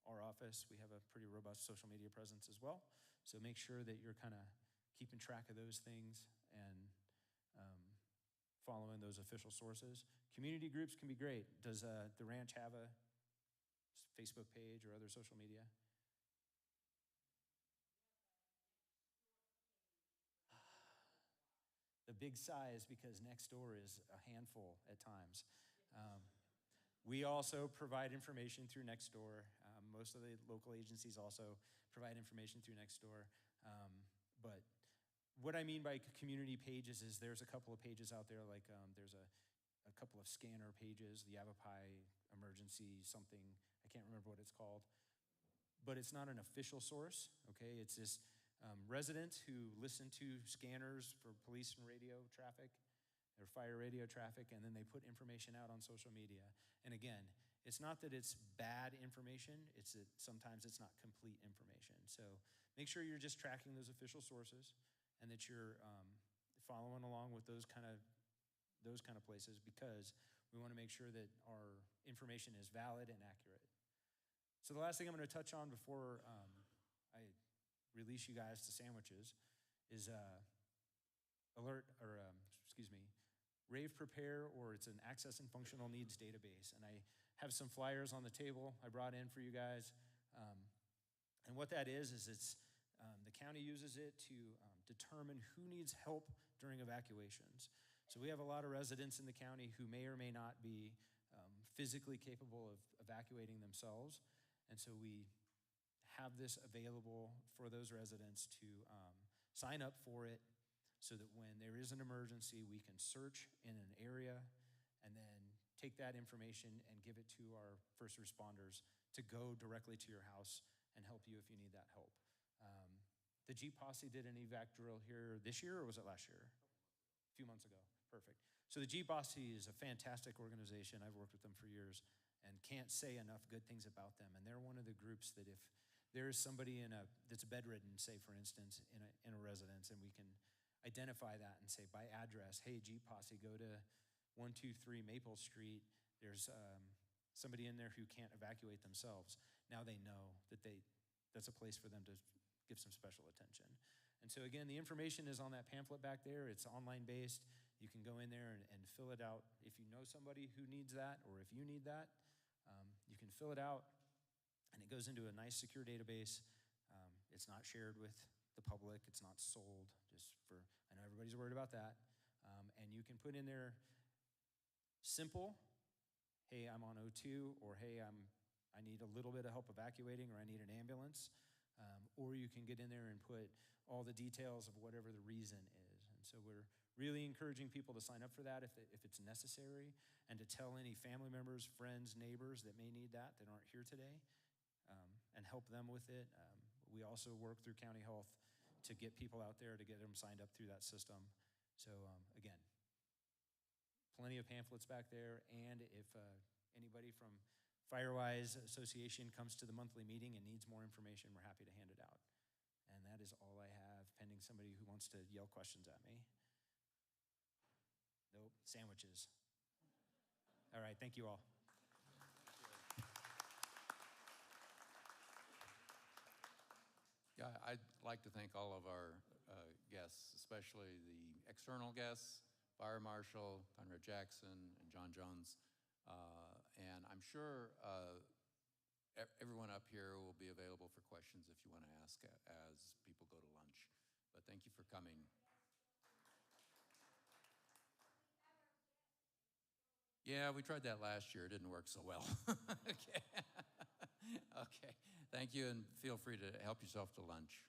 our office. We have a pretty robust social media presence as well. So make sure that you're kind of keeping track of those things and following those official sources. Community groups can be great. Does the ranch have a Facebook page or other social media? The big size, because next door is a handful at times. We also provide information through Nextdoor. Most of the local agencies also provide information through Nextdoor. But what I mean by community pages is there's a couple of pages out there, like there's a couple of scanner pages, the Yavapai emergency something, I can't remember what it's called. But it's not an official source, okay? It's just residents who listen to scanners for police and radio traffic, or fire radio traffic, and then they put information out on social media. And again, it's not that it's bad information, it's that sometimes it's not complete information. So make sure you're just tracking those official sources and that you're following along with those kind of places, because we want to make sure that our information is valid and accurate. So the last thing I'm going to touch on before I release you guys to sandwiches is Rave Prepare, or it's an Access and Functional Needs database. And I have some flyers on the table I brought in for you guys. And what that is it's the county uses it to determine who needs help during evacuations. So we have a lot of residents in the county who may or may not be physically capable of evacuating themselves. And so we have this available for those residents to sign up for it, so that when there is an emergency, we can search in an area and then take that information and give it to our first responders to go directly to your house and help you if you need that help. The Jeep Posse did an evac drill here this year, or was it last year? A few months ago. Perfect. So the Jeep Posse is a fantastic organization. I've worked with them for years and can't say enough good things about them. And they're one of the groups that if there is somebody that's bedridden, say for instance, in a residence, and we can identify that and say by address, hey, Jeep Posse, go to 123 Maple Street. There's somebody in there who can't evacuate themselves. Now they know that that's a place for them to give some special attention. And so again, the information is on that pamphlet back there. It's online based. You can go in there and fill it out. If you know somebody who needs that, or if you need that, you can fill it out, and it goes into a nice secure database. It's not shared with the public. It's not sold, I know everybody's worried about that. And you can put in there simple, hey, I'm on O2, or hey, I need a little bit of help evacuating, or I need an ambulance. or you can get in there and put all the details of whatever the reason is. And so we're really encouraging people to sign up for that if it's necessary, and to tell any family members, friends, neighbors that may need that aren't here today, and help them with it. We also work through County Health to get people out there to get them signed up through that system. So again, plenty of pamphlets back there, and if anybody from Firewise Association comes to the monthly meeting and needs more information, we're happy to hand it out. And that is all I have, pending somebody who wants to yell questions at me. Nope, sandwiches. All right, thank you all. Yeah, I'd like to thank all of our guests, especially the external guests, Fire Marshal Conrad Jackson and John Jones. And I'm sure everyone up here will be available for questions if you want to ask as people go to lunch. But thank you for coming. Yeah, we tried that last year. It didn't work so well. Okay. Okay. Thank you, and feel free to help yourself to lunch.